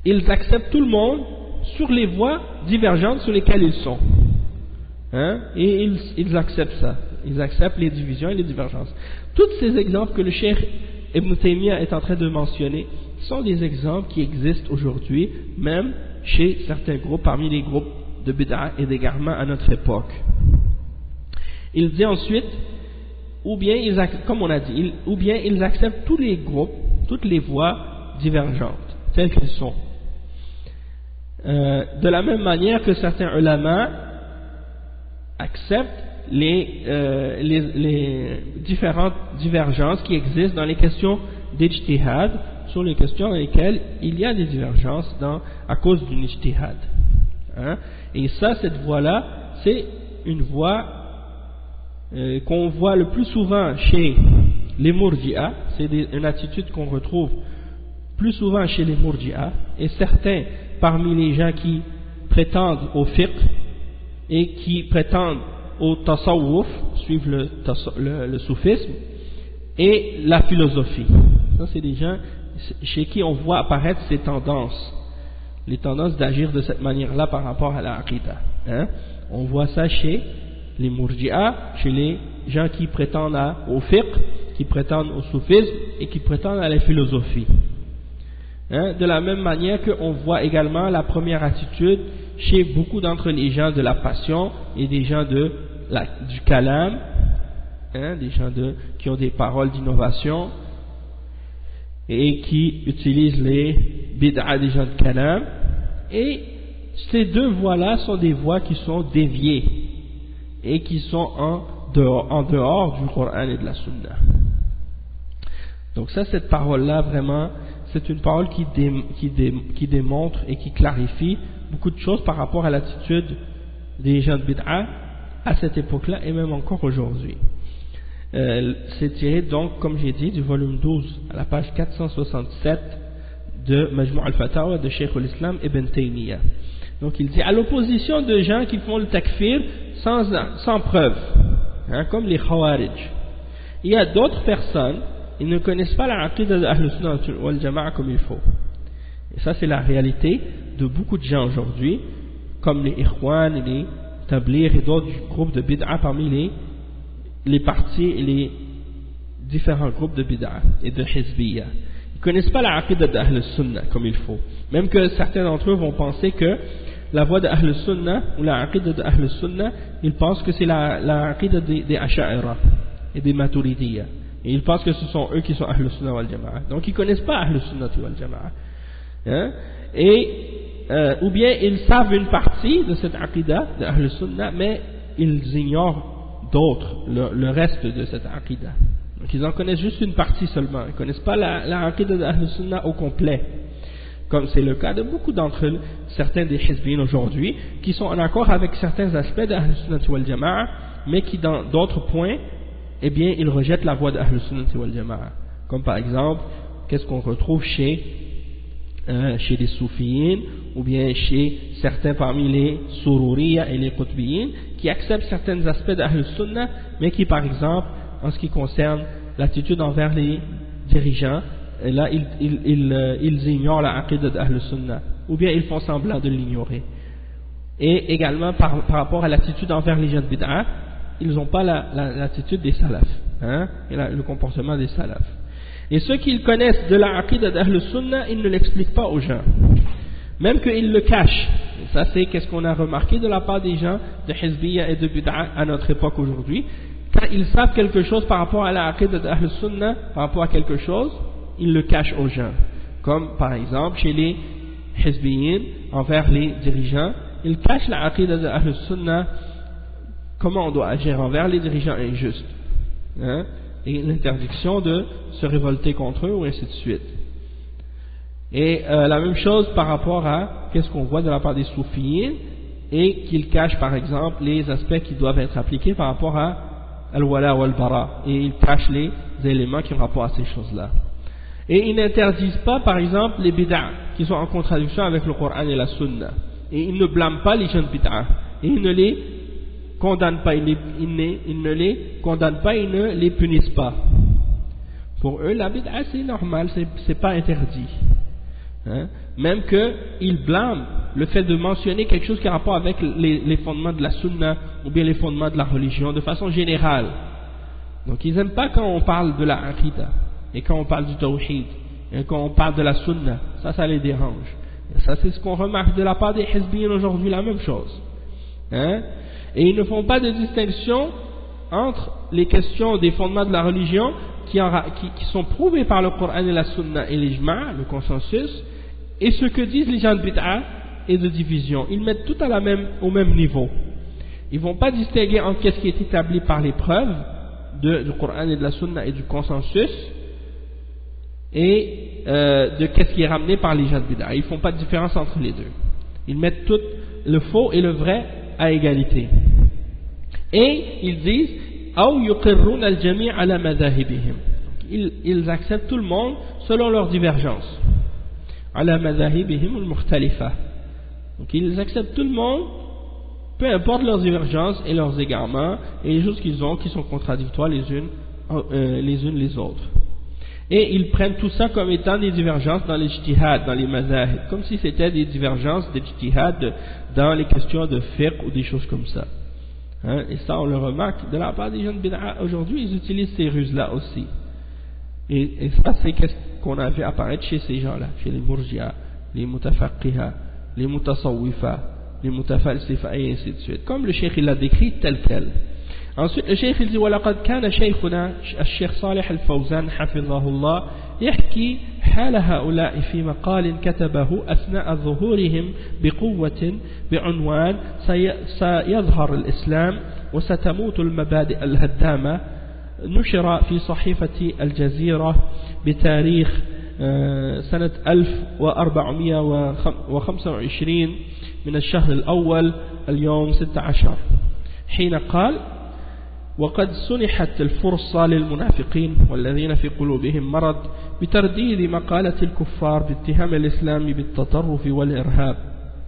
ils acceptent tout le monde sur les voies divergentes sur lesquelles ils sont. Et ils acceptent ça. Ils acceptent les divisions et les divergences. Tous ces exemples que le Cheikh Ibn Taymiyyah est en train de mentionner sont des exemples qui existent aujourd'hui, même chez certains groupes, parmi les groupes de bid'a et d'égarement à notre époque. Il dit ensuite, ou bien ils acceptent tous les groupes, toutes les voies divergentes, telles qu'elles sont. De la même manière que certains ulama acceptent les différentes divergences qui existent dans les questions d'ijtihad, sur les questions dans lesquelles il y a des divergences à cause d'une ijtihad, Hein? Et ça, cette voie-là, c'est une voie qu'on voit le plus souvent chez les Murji'a, c'est une attitude qu'on retrouve plus souvent chez les Murji'a, et certains parmi les gens qui prétendent au fiqh et qui prétendent au tasawwuf, suivent le soufisme et la philosophie. Ça, c'est des gens chez qui on voit apparaître ces tendances, les tendances d'agir de cette manière-là par rapport à la aqida. Hein? On voit ça chez les Murji'a, chez les gens qui prétendent au fiqh, qui prétendent au soufisme et qui prétendent à la philosophie. Hein? De la même manière qu'on voit également la première attitude chez beaucoup d'entre les gens de la passion et des gens du kalam, hein? Des gens qui ont des paroles d'innovation et qui utilisent les bid'a des gens de kalam. Et ces deux voies-là sont des voies qui sont déviées et qui sont en dehors du Coran et de la Sunna. Donc ça, cette parole-là, vraiment, c'est une parole qui démontre et qui clarifie beaucoup de choses par rapport à l'attitude des gens de bid'a à cette époque-là et même encore aujourd'hui. C'est tiré donc, comme j'ai dit, du volume 12 à la page 467 de Majmou' al-Fatawa de Cheikh al-Islam Ibn Taymiyyah. Donc il dit, à l'opposition de gens qui font le takfir sans preuve, hein, comme les Khawarij, il y a d'autres personnes, ils ne connaissent pas la aqida de Ahl Sunnah wal Jama'a comme il faut. Et ça, c'est la réalité de beaucoup de gens aujourd'hui, comme les Ikhwan, les Tabligh et d'autres groupes de bid'a parmi les partis et les différents groupes de bid'a et de hizbiyya. Ils ne connaissent pas la aqida de Ahl Sunnah comme il faut. Même que certains d'entre eux vont penser que la voie de Ahl Sunnah ou la aqida de Ahl Sunnah, ils pensent que c'est la aqida des Asha'ira et des Maturidiyya. Et ils pensent que ce sont eux qui sont Ahl Sunnah wal Jama'a. Donc ils ne connaissent pas Ahl Sunnah wal Jama'a. Hein? Ou bien ils savent une partie de cette aqida de Ahl Sunnah, mais ils ignorent d'autres, le reste de cette aqida. Donc ils en connaissent juste une partie seulement. Ils ne connaissent pas la aqida de Ahl Sunnah au complet. Comme c'est le cas de beaucoup d'entre eux, certains des hizbiyyin aujourd'hui, qui sont en accord avec certains aspects de Ahl Sunnah wal Jama'a, mais qui dans d'autres points, eh bien, ils rejettent la voie de Ahl Sunnah wal Jama'a. Comme par exemple, qu'est-ce qu'on retrouve chez les soufiyyin, ou bien chez certains parmi les sururiya et les qutbiyyin, qui acceptent certains aspects d'Ahl Sunnah, mais qui par exemple, en ce qui concerne l'attitude envers les dirigeants, là ils ignorent la aqida d'Ahl Sunnah, ou bien ils font semblant de l'ignorer. Et également par rapport à l'attitude envers les gens de bid'a, ils n'ont pas l'attitude des salafs, hein, et le comportement des salafs. Et ceux qu'ils connaissent de la aqida d'Ahl Sunnah, ils ne l'expliquent pas aux gens, même qu'ils le cachent. Et ça, c'est qu'est-ce qu'on a remarqué de la part des gens de hizbiyya et de bid'a à notre époque aujourd'hui. Quand ils savent quelque chose par rapport à la aqida d'Ahl Sunnah, par rapport à quelque chose, ils le cachent aux gens. Comme par exemple chez les hizbiyyin, envers les dirigeants, ils cachent la aqida d'Ahl Sunnah, comment on doit agir envers les dirigeants injustes, hein, et l'interdiction de se révolter contre eux, ou ainsi de suite. Et la même chose par rapport à qu'est-ce qu'on voit de la part des soufiyyin, et qu'ils cachent par exemple les aspects qui doivent être appliqués par rapport à al-wala ou al-bara, et ils cachent les éléments qui ont rapport à ces choses-là. Et ils n'interdisent pas par exemple les bid'a qui sont en contradiction avec le Coran et la Sunna, et ils ne blâment pas les gens de bid'a, et ils ne les condamnent pas, ils ne les condamnent pas, ils ne les punissent pas. Pour eux, la bid'a c'est normal, c'est pas interdit. Hein? Même qu'ils blâment le fait de mentionner quelque chose qui a rapport avec les fondements de la Sunna ou bien les fondements de la religion de façon générale. Donc ils n'aiment pas quand on parle de la aqida et quand on parle du tawhid et quand on parle de la Sunna, ça les dérange. Et ça c'est ce qu'on remarque de la part des hizbiyyin aujourd'hui, la même chose. Hein? Et ils ne font pas de distinction entre les questions des fondements de la religion qui sont prouvés par le Coran et la Sunna et l'ijma', le consensus, et ce que disent les gens de bid'a et de division. Ils mettent tout au même niveau. Ils ne vont pas distinguer entre ce qui est établi par les preuves du Coran et de la Sunna et du consensus et de ce qui est ramené par les gens de bid'a. Ils ne font pas de différence entre les deux. Ils mettent tout le faux et le vrai à égalité. Et ils disent أو يقرون الجميع على مذاهبهم. Ils acceptent tout le monde selon leurs divergences. على مذاهبهم المختلفة. Donc ils acceptent tout le monde, peu importe leurs divergences et leurs égarements et les choses qu'ils ont qui sont contradictoires les unes les autres. Et ils prennent tout ça comme étant des divergences dans les ijtihad, dans les mazahib, comme si c'était des divergences d'ijtihad dans les questions de fiqh ou des choses comme ça. Hein? Et ça on le remarque de la part des jeunes bid'a aujourd'hui, ils utilisent ces ruses-là aussi. Et ça c'est ce qu'on a vu apparaître chez ces gens-là, chez les murji'a, les mutafaqqiha, les mutasawwifa, les mutafalsifa et ainsi de suite. Comme le cheikh il l'a décrit tel quel. Ensuite le cheikh il dit وَلَقَدْ كَانَ شَيْخُنَا الشيخ صالح الفوزان حفظه الله يحكي حال هؤلاء في مقال كتبه أثناء ظهورهم بقوة بعنوان سيظهر الإسلام وستموت المبادئ الهدامة، نشر في صحيفة الجزيرة بتاريخ سنة 1425 من الشهر الأول اليوم 16 حين قال وقد سنحت الفرصة للمنافقين والذين في قلوبهم مرض بترديد مقالة الكفار باتهام الإسلام بالتطرف والإرهاب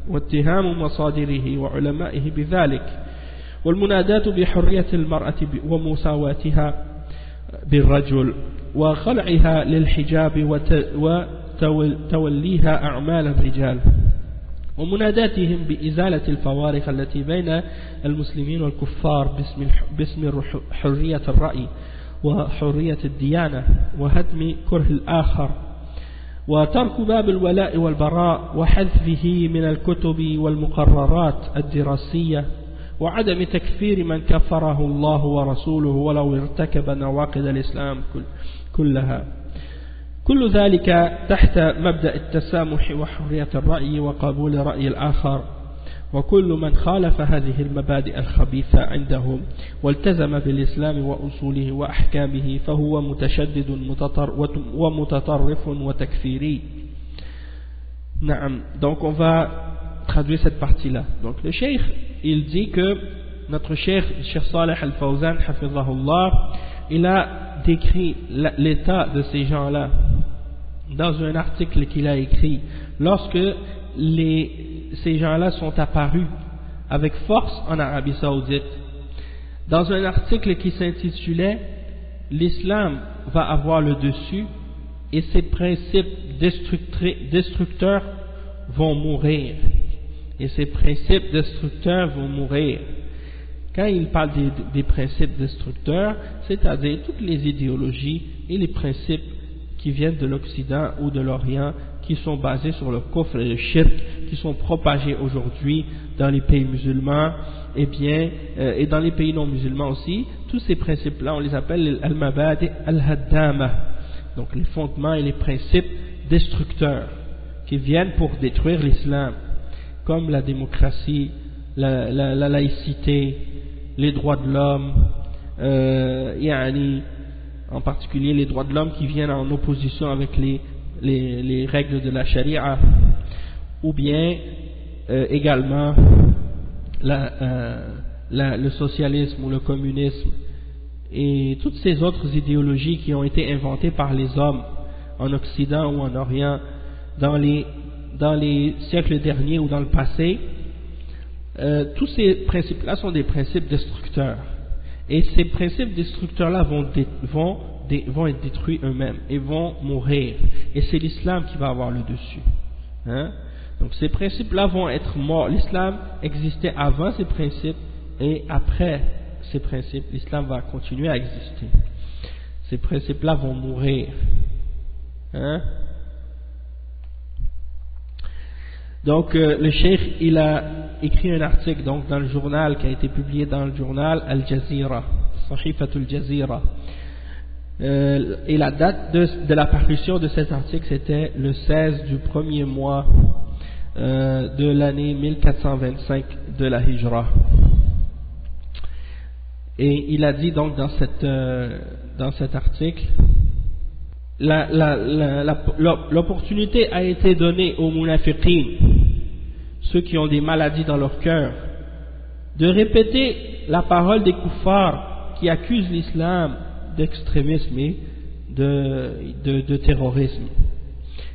واتهام مصادره وعلمائه بذلك والمنادات بحرية المرأة ومساواتها بالرجل وخلعها للحجاب وتوليها أعمال الرجال ومناداتهم بإزالة الفوارق التي بين المسلمين والكفار باسم حرية الرأي وحرية الديانة وهدم كره الآخر وترك باب الولاء والبراء وحذفه من الكتب والمقررات الدراسية وعدم تكفير من كفره الله ورسوله ولو ارتكب نواقض الإسلام كلها. كل ذلك تحت مبدأ التسامح وحرية الرأي وقبول رأي الآخر، وكل من خالف هذه المبادئ الخبيثة عندهم والتزم بالإسلام وأصوله وأحكامه فهو متشدد ومتطرف وتكفيري. نعم. Donc on va traduire cette partie-là. Donc le cheikh, il dit que notre cheikh Salih al-Fawzan hafizahullah, il a décrit l'état de ces gens-là dans un article qu'il a écrit lorsque ces gens-là sont apparus avec force en Arabie Saoudite, dans un article qui s'intitulait « L'islam va avoir le dessus et ses principes destructeurs vont mourir ». Et ces principes destructeurs vont mourir. Quand il parle des principes destructeurs, c'est-à-dire toutes les idéologies et les principes qui viennent de l'Occident ou de l'Orient, qui sont basés sur le kufr et le shirk, qui sont propagés aujourd'hui dans les pays musulmans, et dans les pays non musulmans aussi, tous ces principes-là, on les appelle al-mabadi al-haddama, donc les fondements et les principes destructeurs, qui viennent pour détruire l'islam, comme la démocratie, la laïcité, les droits de l'homme, en particulier les droits de l'homme qui viennent en opposition avec les règles de la charia, ou bien également le socialisme ou le communisme et toutes ces autres idéologies qui ont été inventées par les hommes en Occident ou en Orient dans les siècles derniers ou dans le passé. Tous ces principes-là sont des principes destructeurs, et ces principes destructeurs-là vont être détruits eux-mêmes et vont mourir, et c'est l'islam qui va avoir le dessus, hein? Donc ces principes-là vont être morts. L'islam existait avant ces principes, et après ces principes l'islam va continuer à exister. Ces principes-là vont mourir, hein? Donc le cheikh il a écrit un article donc dans le journal qui a été publié dans le journal Al-Jazira, Sahifatul Jazira, et la date de la parution de cet article c'était le 16 du premier mois de l'année 1425 de la Hijra. Et il a dit donc dans cet article, l'opportunité a été donnée aux munafiqin, ceux qui ont des maladies dans leur cœur, de répéter la parole des kuffars qui accusent l'islam d'extrémisme et de terrorisme,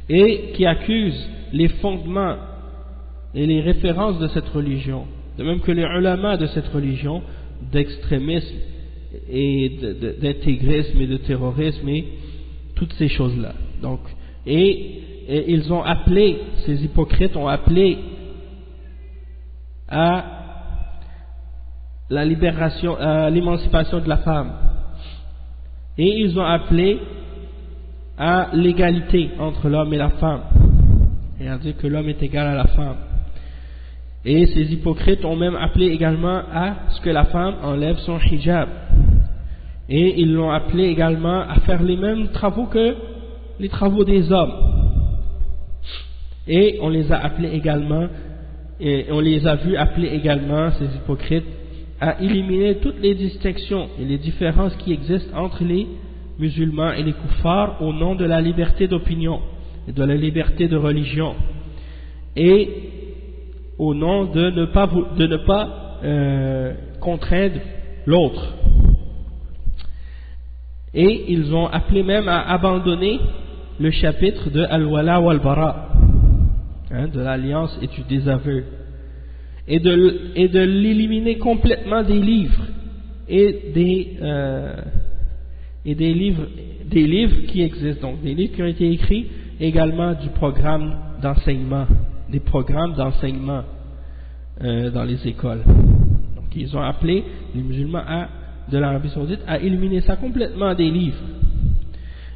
et qui accusent les fondements et les références de cette religion, de même que les ulama de cette religion, d'extrémisme et d'intégrisme et de terrorisme et toutes ces choses-là. Donc, et ils ont appelé, ces hypocrites ont appelé à la libération, à l'émancipation de la femme, et ils ont appelé à l'égalité entre l'homme et la femme, et à dire que l'homme est égal à la femme. Et ces hypocrites ont même appelé également à ce que la femme enlève son hijab, et ils l'ont appelé également à faire les mêmes travaux que les travaux des hommes. Et on les a appelés également, et on les a vus appeler également, ces hypocrites, à éliminer toutes les distinctions et les différences qui existent entre les musulmans et les kuffars au nom de la liberté d'opinion et de la liberté de religion, et au nom de ne pas contraindre l'autre. Et ils ont appelé même à abandonner le chapitre de Al-Wala wal-Bara, de l'alliance et du désaveu, et de l'éliminer complètement des livres et des livres qui existent, donc des livres qui ont été écrits, également du programme d'enseignement, des programmes d'enseignement dans les écoles. Donc ils ont appelé les musulmans de l'Arabie Saoudite à éliminer ça complètement des livres,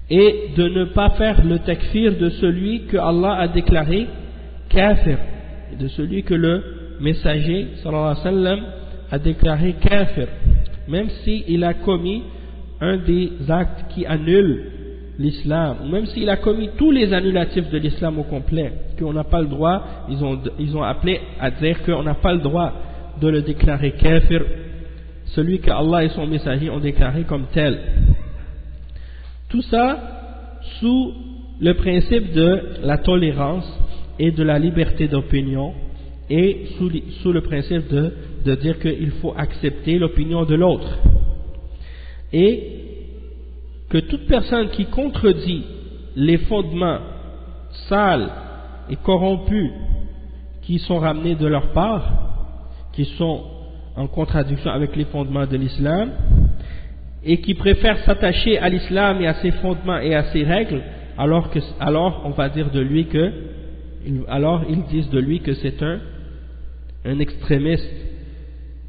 et de ne pas faire le takfir de celui que Allah a déclaré kafir, et de celui que le messager sallallahu alayhi wa sallam a déclaré kafir, même s'il a commis un des actes qui annule l'islam, ou même s'il a commis tous les annulatifs de l'islam au complet, qu'on n'a pas le droit, ils ont appelé à dire qu'on n'a pas le droit de le déclarer kafir, celui que Allah et son messager ont déclaré comme tel. Tout ça sous le principe de la tolérance et de la liberté d'opinion, et sous le principe de dire qu'il faut accepter l'opinion de l'autre, et que toute personne qui contredit les fondements sales et corrompus qui sont ramenés de leur part, qui sont en contradiction avec les fondements de l'islam, et qui préfère s'attacher à l'islam et à ses fondements et à ses règles, alors on va dire de lui que, alors ils disent de lui que c'est un extrémiste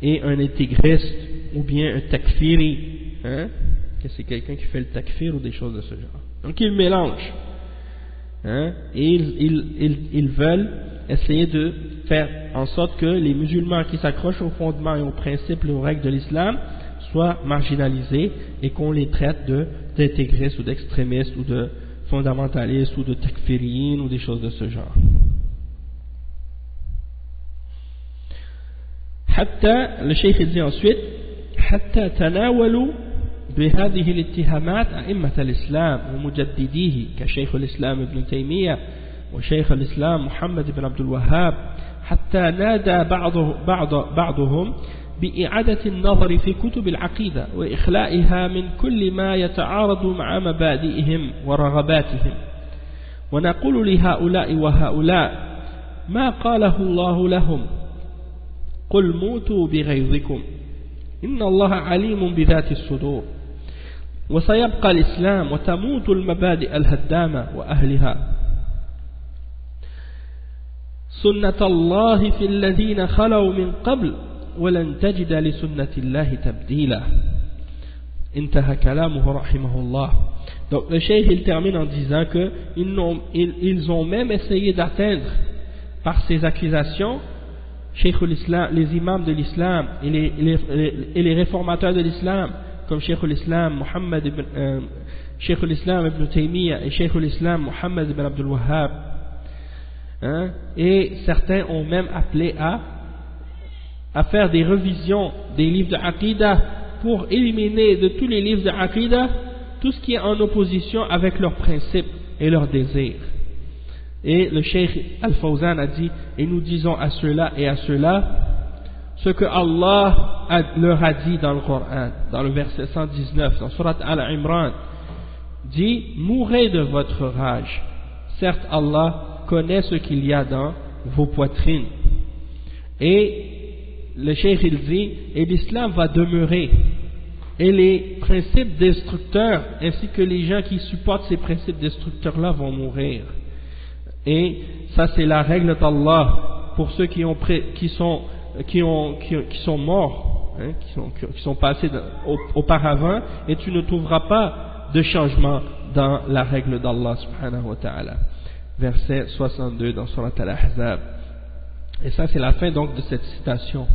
et un intégriste, ou bien un takfiri, que c'est quelqu'un qui fait le takfir ou des choses de ce genre. Donc ils mélangent, et ils veulent essayer de faire en sorte que les musulmans qui s'accrochent aux fondements et aux principes et aux règles de l'islam soient marginalisés, et qu'on les traite d'intégristes ou d'extrémistes ou de fondamentalistes ou de takfiriyin ou des choses de ce genre. Le cheikh dit ensuite, حتى تناولوا بهذه الاتهامات أئمة الإسلام ومجدديه كشيخ الإسلام ابن تيمية وشيخ الإسلام محمد بن عبد الوهاب، حتى نادى بعضهم بإعادة النظر في كتب العقيدة وإخلائها من كل ما يتعارض مع مبادئهم ورغباتهم. ونقول لهؤلاء وهؤلاء ما قاله الله لهم: قل موتوا بغيظكم إن الله عليم بذات الصدور. وسيبقى الإسلام وتموت المبادئ الهدامة وأهلها. سنة الله في الذين خلوا من قبل ولن تجد لسنة الله تبديلا. انتهى كلامه رحمه الله. Donc le cheikh il termine en disant que ils ont même essayé d'atteindre par ces accusations les imams de l'islam et les réformateurs de l'islam, comme Cheikh l'Islam Cheikh l'Islam ibn Taymiyyah et Cheikh l'Islam Muhammad ibn Abdul Wahhab, et certains ont même appelé à faire des revisions des livres de Aqidah pour éliminer de tous les livres de Aqidah tout ce qui est en opposition avec leurs principes et leurs désirs. Et le Cheikh Al-Fawzan a dit, et nous disons à ceux-là et à ceux-là ce que Allah leur a dit dans le Coran, dans le verset 119, dans Surat Al-Imran, dit, mourrez de votre rage. Certes, Allah connaît ce qu'il y a dans vos poitrines. Et le Cheikh il dit, et l'islam va demeurer. Et les principes destructeurs, ainsi que les gens qui supportent ces principes destructeurs-là vont mourir. Et ça c'est la règle d'Allah pour ceux qui sont morts, hein, qui sont passés auparavant, et tu ne trouveras pas de changement dans la règle d'Allah subhanahu wa ta'ala. Verset 62 dans Surat Al-Ahzab. Et ça c'est la fin donc de cette citation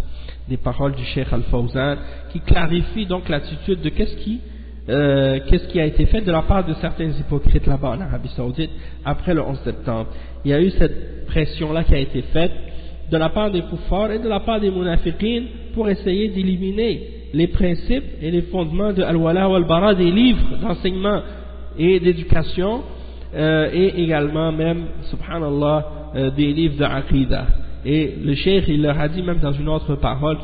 des paroles du Cheikh Al-Fawzan, qui clarifie donc l'attitude de qu'est-ce qui a été fait de la part de certains hypocrites là-bas en Arabie Saoudite après le 11 septembre. Il y a eu cette pression-là qui a été faite de la part des kuffars et de la part des munafiqines pour essayer d'éliminer les principes et les fondements de Al-Wala wal-Bara, des livres d'enseignement et d'éducation, et également même, subhanallah, des livres de Aqidah. Et le cheikh il leur a dit même dans une autre parole,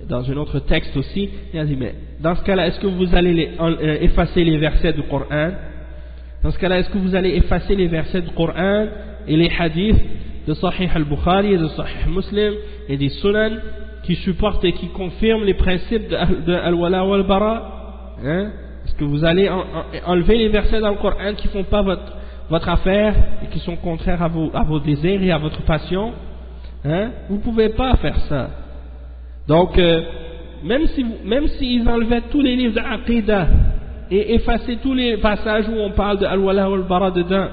dans un autre texte aussi, il a dit, mais dans ce cas-là, est-ce que vous allez effacer les versets du Coran? Dans ce cas-là, est-ce que vous allez effacer les versets du Coran et les hadiths de Sahih al-Bukhari et de Sahih Muslim et des Sunan qui supportent et qui confirment les principes de Al-Wala wal-Bara? Hein? Est-ce que vous allez enlever les versets dans le Coran qui ne font pas votre affaire et qui sont contraires à vos désirs et à votre passion? Hein? Vous ne pouvez pas faire ça. Donc, même s'ils enlevaient tous les livres d'Aqidah et effacer tous les passages où on parle de Al-Wala wal-Bara dedans,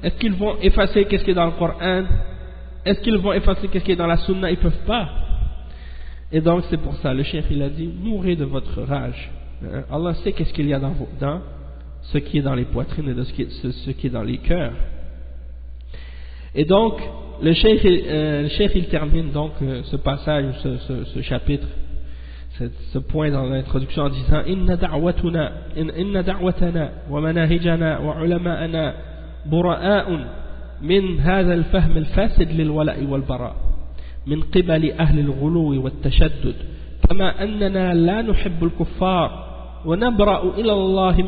est-ce qu'ils vont effacer qu'est-ce qui est dans le Coran? Est-ce qu'ils vont effacer qu'est-ce qui est dans la Sunna? Ils ne peuvent pas. Et donc c'est pour ça, le cheikh il a dit, mourrez de votre rage. Allah sait qu'est-ce qu'il y a dans ce qui est dans les poitrines et de ce qui est dans les cœurs. Et donc le cheikh il termine donc ce passage, ce chapitre, ce point dans l'introduction en disant, inna da'watana wa manahijana wa ulama'ana bura'a'un min hadha al-fahm al-fasid lil-wala'i wal-bara' min qibali ahli al-ghuluwi wat-tashaddud kama annana la nuhibbu al-kuffar ونبرأ إلى الله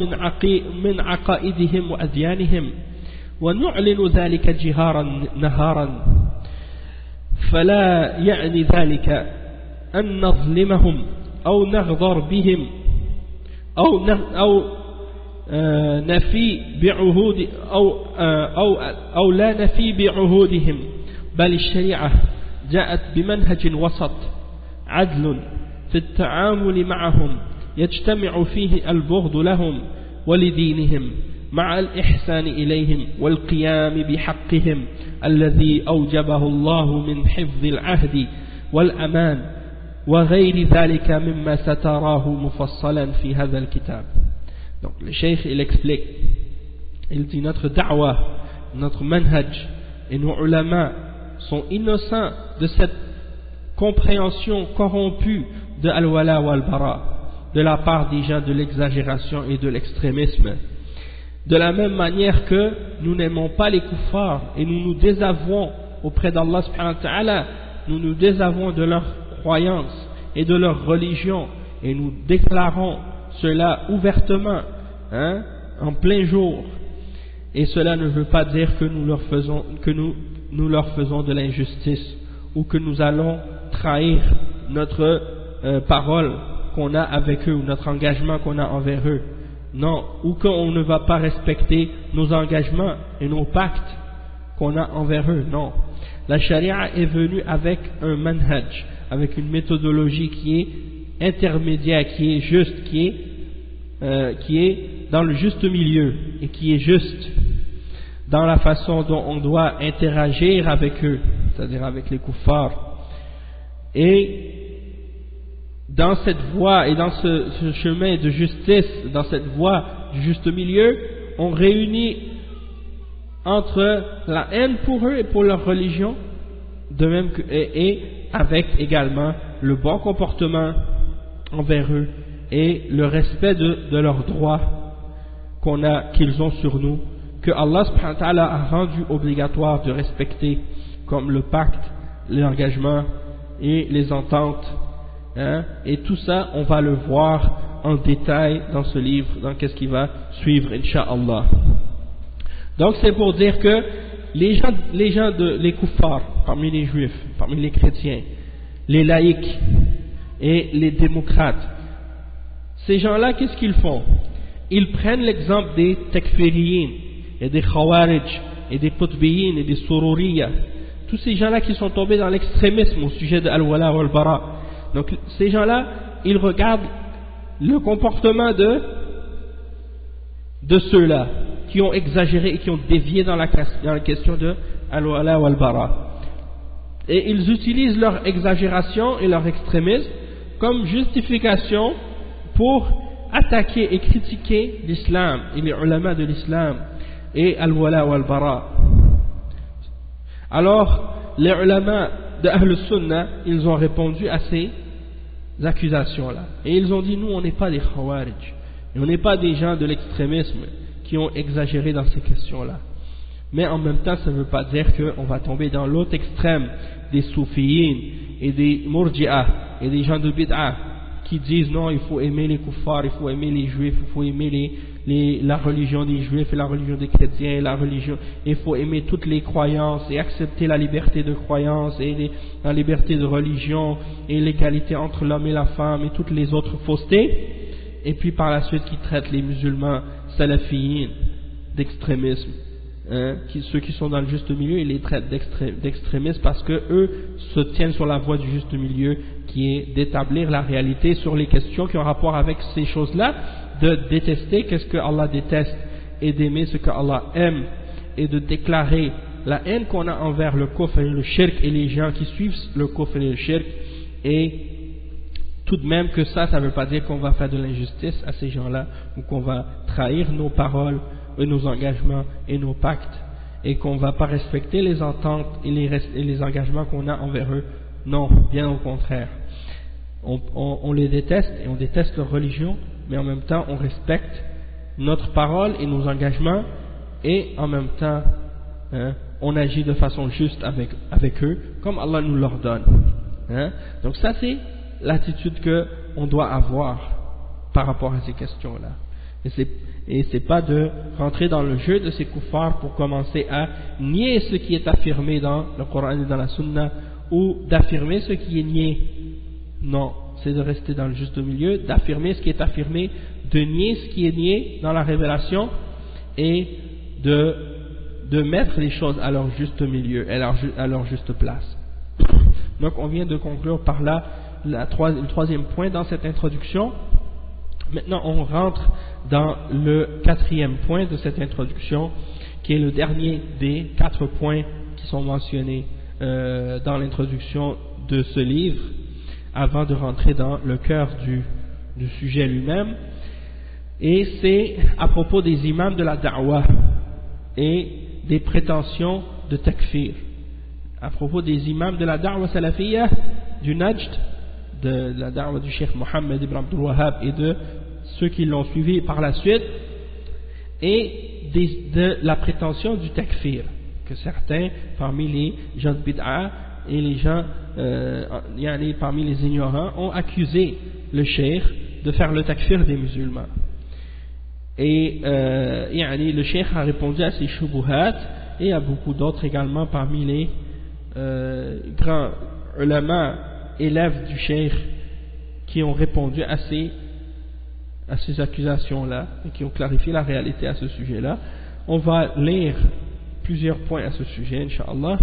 من عقائدهم وأديانهم ونعلن ذلك جهارا نهارا فلا يعني ذلك أن نظلمهم أو نغدر بهم أو نفي بعهود أو لا نفي بعهودهم بل الشريعة جاءت بمنهج وسط عدل في التعامل معهم يجتمع فيه البغض لهم ولدينهم مع الإحسان إليهم والقيام بحقهم الذي أوجبه الله من حفظ العهد والأمان وغير ذلك مما ستراه مفصلا في هذا الكتاب. Donc le cheikh il explique, il dit notre da'wa, notre manhaj et nos ulama sont innocents de cette compréhension corrompue de al-wala wal-bara de la part des gens de l'exagération et de l'extrémisme. De la même manière que nous n'aimons pas les kuffars et nous nous désavouons auprès d'Allah subhanahu wa ta'ala, nous nous désavouons de leur croyance et de leur religion et nous déclarons cela ouvertement, hein, en plein jour. Et cela ne veut pas dire que nous leur faisons de l'injustice ou que nous allons trahir notre parole qu'on a avec eux ou notre engagement qu'on a envers eux. Non, ou qu'on ne va pas respecter nos engagements et nos pactes qu'on a envers eux. Non. La charia est venue avec un manhaj, avec une méthodologie qui est intermédiaire, qui est juste, qui est dans le juste milieu et qui est juste dans la façon dont on doit interagir avec eux, c'est-à-dire avec les kuffars. Et dans cette voie et dans ce chemin de justice, dans cette voie du juste milieu, on réunit entre la haine pour eux et pour leur religion, de même que, et avec également le bon comportement envers eux et le respect de leurs droits qu'ils ont sur nous, que Allah subhanahu wa ta'ala a rendu obligatoire de respecter, comme le pacte, l'engagement et les ententes, hein, et tout ça on va le voir en détail dans ce livre, dans qu'est-ce qui va suivre, Inch'Allah. Donc c'est pour dire que les kuffars, parmi les juifs, parmi les chrétiens, les laïcs et les démocrates, ces gens-là, qu'est-ce qu'ils font? Ils prennent l'exemple des takfiriyin et des khawarij et des qutbiyin et des sururiya, tous ces gens-là qui sont tombés dans l'extrémisme au sujet de al-wala ou al-bara. Donc ces gens-là, ils regardent le comportement de ceux-là qui ont exagéré et qui ont dévié dans la question de al-wala ou al-bara, et ils utilisent leur exagération et leur extrémisme comme justification pour attaquer et critiquer l'islam et les ulama de l'islam et al-wala ou al-bara. Alors les ulama de Ahl Sunnah, ils ont répondu à ces accusations-là, et ils ont dit: nous on n'est pas des khawarij, et on n'est pas des gens de l'extrémisme qui ont exagéré dans ces questions-là. Mais en même temps, ça ne veut pas dire qu'on va tomber dans l'autre extrême des soufiyin et des murji'ah et des gens de bid'ah qui disent non, il faut aimer les kuffars, il faut aimer les juifs, il faut aimer la religion des juifs et la religion des chrétiens et la religion, il faut aimer toutes les croyances et accepter la liberté de croyance et la liberté de religion et l'égalité entre l'homme et la femme et toutes les autres faussetés, et puis par la suite qui traitent les musulmans salafiyin d'extrémisme, hein, ceux qui sont dans le juste milieu, ils les traitent d'extrémistes parce que eux se tiennent sur la voie du juste milieu, qui est d'établir la réalité sur les questions qui ont rapport avec ces choses-là, de détester qu'est-ce que Allah déteste et d'aimer ce que Allah aime, et de déclarer la haine qu'on a envers le kufr et le shirk et les gens qui suivent le kufr et le shirk, et tout de même que ça ne veut pas dire qu'on va faire de l'injustice à ces gens-là, ou qu'on va trahir nos paroles et nos engagements et nos pactes, et qu'on ne va pas respecter les ententes et les engagements qu'on a envers eux. Non, bien au contraire. On les déteste et on déteste leur religion, mais en même temps on respecte notre parole et nos engagements, et en même temps hein, on agit de façon juste avec eux, comme Allah nous l'ordonne. Hein. Donc ça c'est l'attitude qu'on doit avoir par rapport à ces questions-là. Et c'est pas de rentrer dans le jeu de ces kuffars pour commencer à nier ce qui est affirmé dans le Coran et dans la Sunna, ou d'affirmer ce qui est nié. Non, c'est de rester dans le juste milieu, d'affirmer ce qui est affirmé, de nier ce qui est nié dans la révélation, et de mettre les choses à leur juste milieu, à leur juste place. Donc on vient de conclure par là le troisième point dans cette introduction. Maintenant on rentre dans le quatrième point de cette introduction, qui est le dernier des 4 points qui sont mentionnés dans l'introduction de ce livre, avant de rentrer dans le cœur du sujet lui-même, et c'est à propos des imams de la da'wah et des prétentions de takfir, à propos des imams de la da'wah salafiyya du Najd, de la da'wah du Cheikh Mohammed ibn Abdul Wahhab et de ceux qui l'ont suivi par la suite, et de la prétention du takfir que certains parmi les gens de bid'a et les gens parmi les ignorants ont accusé le cheikh de faire le takfir des musulmans. Et le cheikh a répondu à ces shubuhat, et à beaucoup d'autres également parmi les grands ulama, élèves du cheikh, qui ont répondu à ces accusations-là et qui ont clarifié la réalité à ce sujet-là. On va lire plusieurs points à ce sujet, Inch'Allah.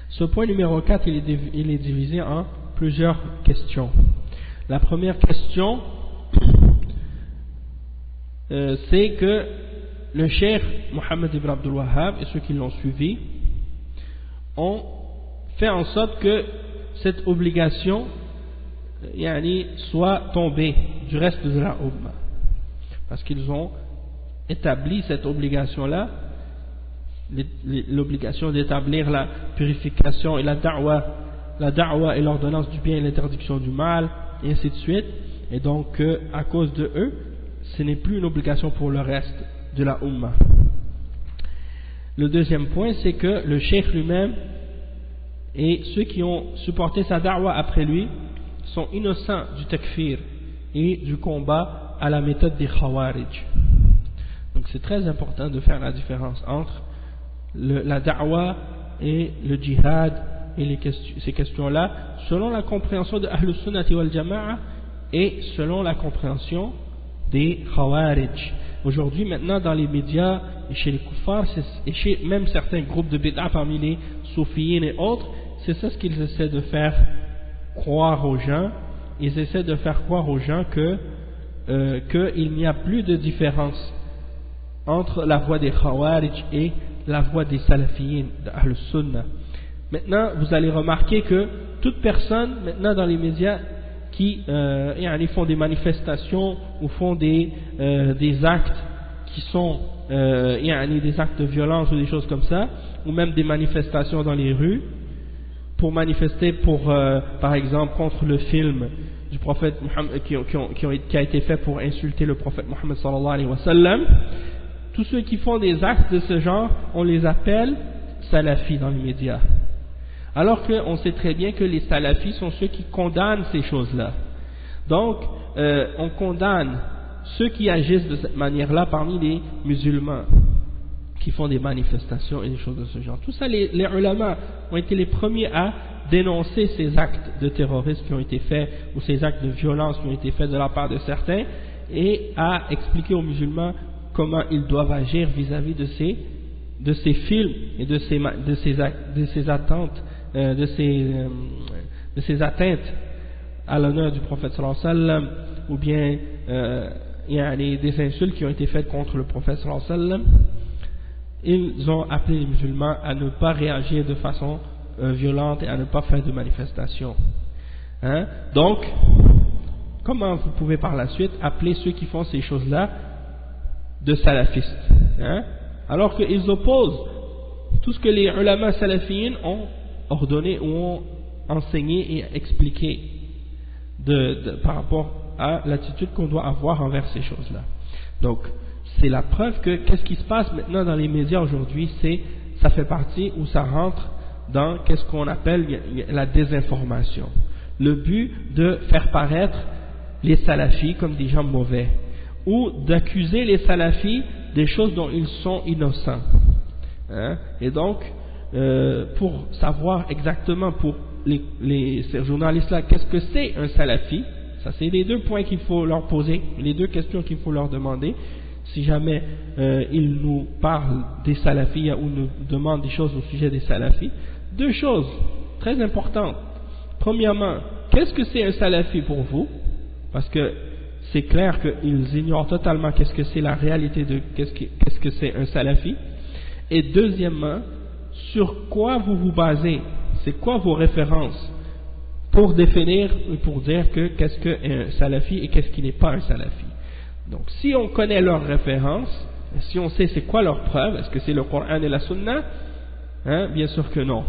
Ce point numéro 4, il est divisé en plusieurs questions. La première question, c'est que le cheikh Mohammed ibn Abdul Wahhab et ceux qui l'ont suivi ont fait en sorte que cette obligation soit tombée du reste de la Ummah, parce qu'ils ont établi cette obligation-là, l'obligation d'établir la purification et la da'wa et l'ordonnance du bien et l'interdiction du mal, et ainsi de suite, et donc à cause de eux ce n'est plus une obligation pour le reste de la Ummah. Le deuxième point, c'est que le cheikh lui-même et ceux qui ont supporté sa da'wa après lui sont innocents du takfir et du combat à la méthode des khawarij. Donc c'est très important de faire la différence entre la da'wa et le djihad et ces questions-là, selon la compréhension de Ahlus Sunnati wal Jama'a et selon la compréhension des khawarij. Aujourd'hui, maintenant, dans les médias et chez les kuffars et chez même certains groupes de bid'a parmi les soufiyines et autres, c'est ça ce qu'ils essaient de faire croire aux gens. Ils essaient de faire croire aux gens qu'il n'y a plus de différence entre la voie des khawarij et la voie des salafiyines, de Ahlus Sunnah. Maintenant, vous allez remarquer que toute personne, maintenant dans les médias, qui font des manifestations ou font des actes qui sont des actes de violence ou des choses comme ça, ou même des manifestations dans les rues, pour manifester par exemple contre le film du prophète Muhammad qui a été fait pour insulter le prophète Muhammad sallallahu alayhi wa sallam. Tous ceux qui font des actes de ce genre, on les appelle salafis dans les médias. Alors qu'on sait très bien que les salafis sont ceux qui condamnent ces choses-là. Donc, on condamne ceux qui agissent de cette manière-là parmi les musulmans, qui font des manifestations et des choses de ce genre. Tout ça, les ulama ont été les premiers à dénoncer ces actes de terrorisme qui ont été faits, ou ces actes de violence qui ont été faits de la part de certains, et à expliquer aux musulmans comment ils doivent agir vis-à-vis de ces films et de ces attentes, de ces atteintes à l'honneur du prophète sallallahu alayhi wa sallam, ou bien des insultes qui ont été faites contre le prophète sallallahu alayhi wa sallam. Ils ont appelé les musulmans à ne pas réagir de façon violente et à ne pas faire de manifestations. Donc, comment vous pouvez par la suite appeler ceux qui font ces choses-là de salafistes, alors qu'ils opposent tout ce que les ulama salafiyyin ont ordonné ou ont enseigné et expliqué par rapport à l'attitude qu'on doit avoir envers ces choses-là. Donc, c'est la preuve que qu'est-ce qui se passe maintenant dans les médias aujourd'hui, ça fait partie ou ça rentre dans qu'est-ce qu'on appelle la désinformation. Le but de faire paraître les salafis comme des gens mauvais, ou d'accuser les salafis des choses dont ils sont innocents. Et donc, pour savoir exactement pour ces journalistes-là, qu'est-ce que c'est un salafi, ça c'est les deux points qu'il faut leur poser, les deux questions qu'il faut leur demander, si jamais ils nous parlent des salafis ou nous demandent des choses au sujet des salafis. Deux choses très importantes. Premièrement, qu'est-ce que c'est un salafi pour vous? Parce que c'est clair qu'ils ignorent totalement qu'est-ce que c'est la réalité de qu'est-ce que c'est un salafi. Et deuxièmement, sur quoi vous vous basez? C'est quoi vos références pour définir et pour dire qu'est-ce qu'un salafi et qu'est-ce qui n'est pas un salafi? Donc si on connaît leurs références, si on sait c'est quoi leurs preuves, est-ce que c'est le Coran et la Sunna? Bien sûr que non.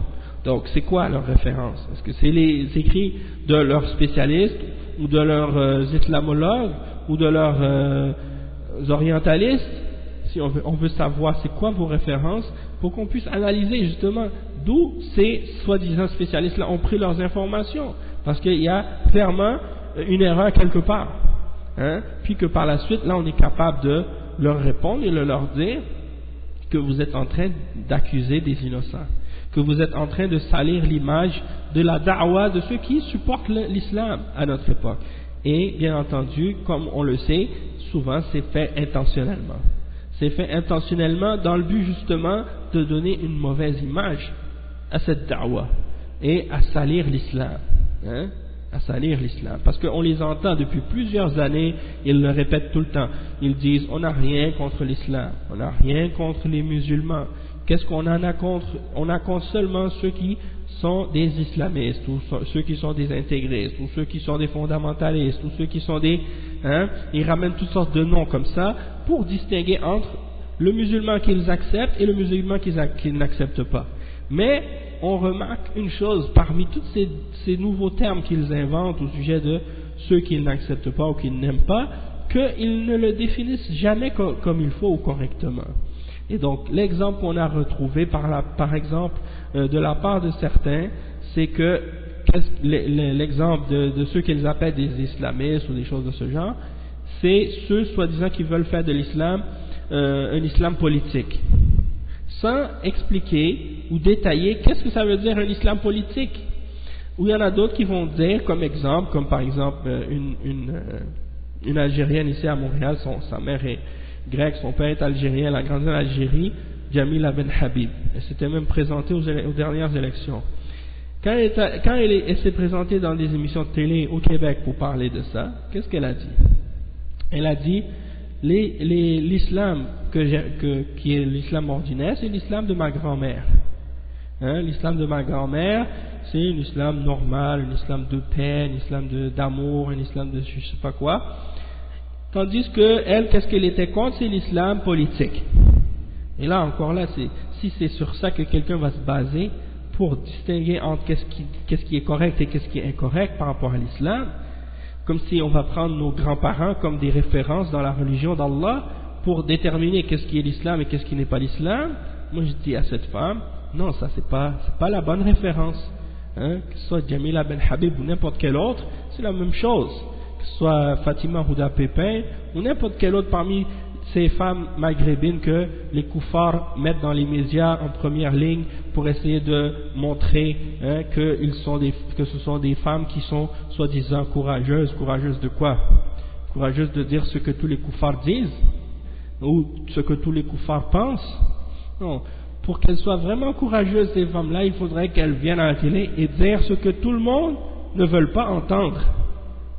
Donc c'est quoi leurs références? Est-ce que c'est les écrits de leurs spécialistes ou de leurs islamologues ou de leurs orientalistes? Si on veut savoir c'est quoi vos références pour qu'on puisse analyser justement d'où ces soi-disant spécialistes-là ont pris leurs informations, parce qu'il y a clairement une erreur quelque part. Puis que par la suite, là on est capable de leur répondre et de leur dire que vous êtes en train d'accuser des innocents, que vous êtes en train de salir l'image de la da'wa de ceux qui supportent l'islam à notre époque. Et bien entendu, comme on le sait, souvent c'est fait intentionnellement. C'est fait intentionnellement dans le but justement de donner une mauvaise image à cette da'wa et à salir l'islam. À salir l'islam. Parce qu'on les entend depuis plusieurs années, ils le répètent tout le temps. Ils disent on n'a rien contre l'islam, on n'a rien contre les musulmans. Qu'est-ce qu'on en a contre? On a contre seulement ceux qui sont des islamistes, ou ceux qui sont des intégristes, ou ceux qui sont des fondamentalistes, ou ceux qui sont des... ils ramènent toutes sortes de noms comme ça pour distinguer entre le musulman qu'ils acceptent et le musulman qu'ils n'acceptent pas. Mais on remarque une chose, parmi tous ces nouveaux termes qu'ils inventent au sujet de ceux qu'ils n'acceptent pas ou qu'ils n'aiment pas, qu'ils ne le définissent jamais comme il faut ou correctement. Et donc l'exemple qu'on a retrouvé par exemple de la part de certains, c'est que l'exemple de ceux qu'ils appellent des islamistes ou des choses de ce genre, c'est ceux soi-disant qui veulent faire de l'islam un islam politique, sans expliquer ou détailler qu'est-ce que ça veut dire un islam politique. Ou il y en a d'autres qui vont dire comme exemple, comme par exemple une Algérienne ici à Montréal, sa mère est grecque, son père est algérien, elle a grandi en Algérie, Jamila Ben Habib. Elle s'était même présentée aux dernières élections. Quand elle s'est présentée dans des émissions de télé au Québec pour parler de ça, qu'est-ce qu'elle a dit? Elle a dit l'islam qui est l'islam ordinaire, c'est l'islam de ma grand-mère. L'islam de ma grand-mère, c'est un islam normal, un islam de paix, un islam d'amour, un islam de je sais pas quoi. Tandis que elle, qu'est-ce qu'elle était contre? C'est l'islam politique. Et là encore là, si c'est sur ça que quelqu'un va se baser pour distinguer entre qu'est-ce qui est correct et qu'est-ce qui est incorrect par rapport à l'islam, comme si on va prendre nos grands-parents comme des références dans la religion d'Allah pour déterminer qu'est-ce qui est l'islam et qu'est-ce qui n'est pas l'islam. Moi je dis à cette femme, non, ça c'est pas la bonne référence. Que ce soit Jamila Ben Habib ou n'importe quel autre, c'est la même chose. Que ce soit Fatima Houda Pépin ou n'importe quelle autre parmi ces femmes maghrébines que les koufars mettent dans les médias en première ligne pour essayer de montrer que ce sont des femmes qui sont soi-disant courageuses. Courageuses de quoi? Courageuses de dire ce que tous les koufars disent ou ce que tous les koufars pensent? Non. Pour qu'elles soient vraiment courageuses, ces femmes-là, il faudrait qu'elles viennent à la télé et dire ce que tout le monde ne veut pas entendre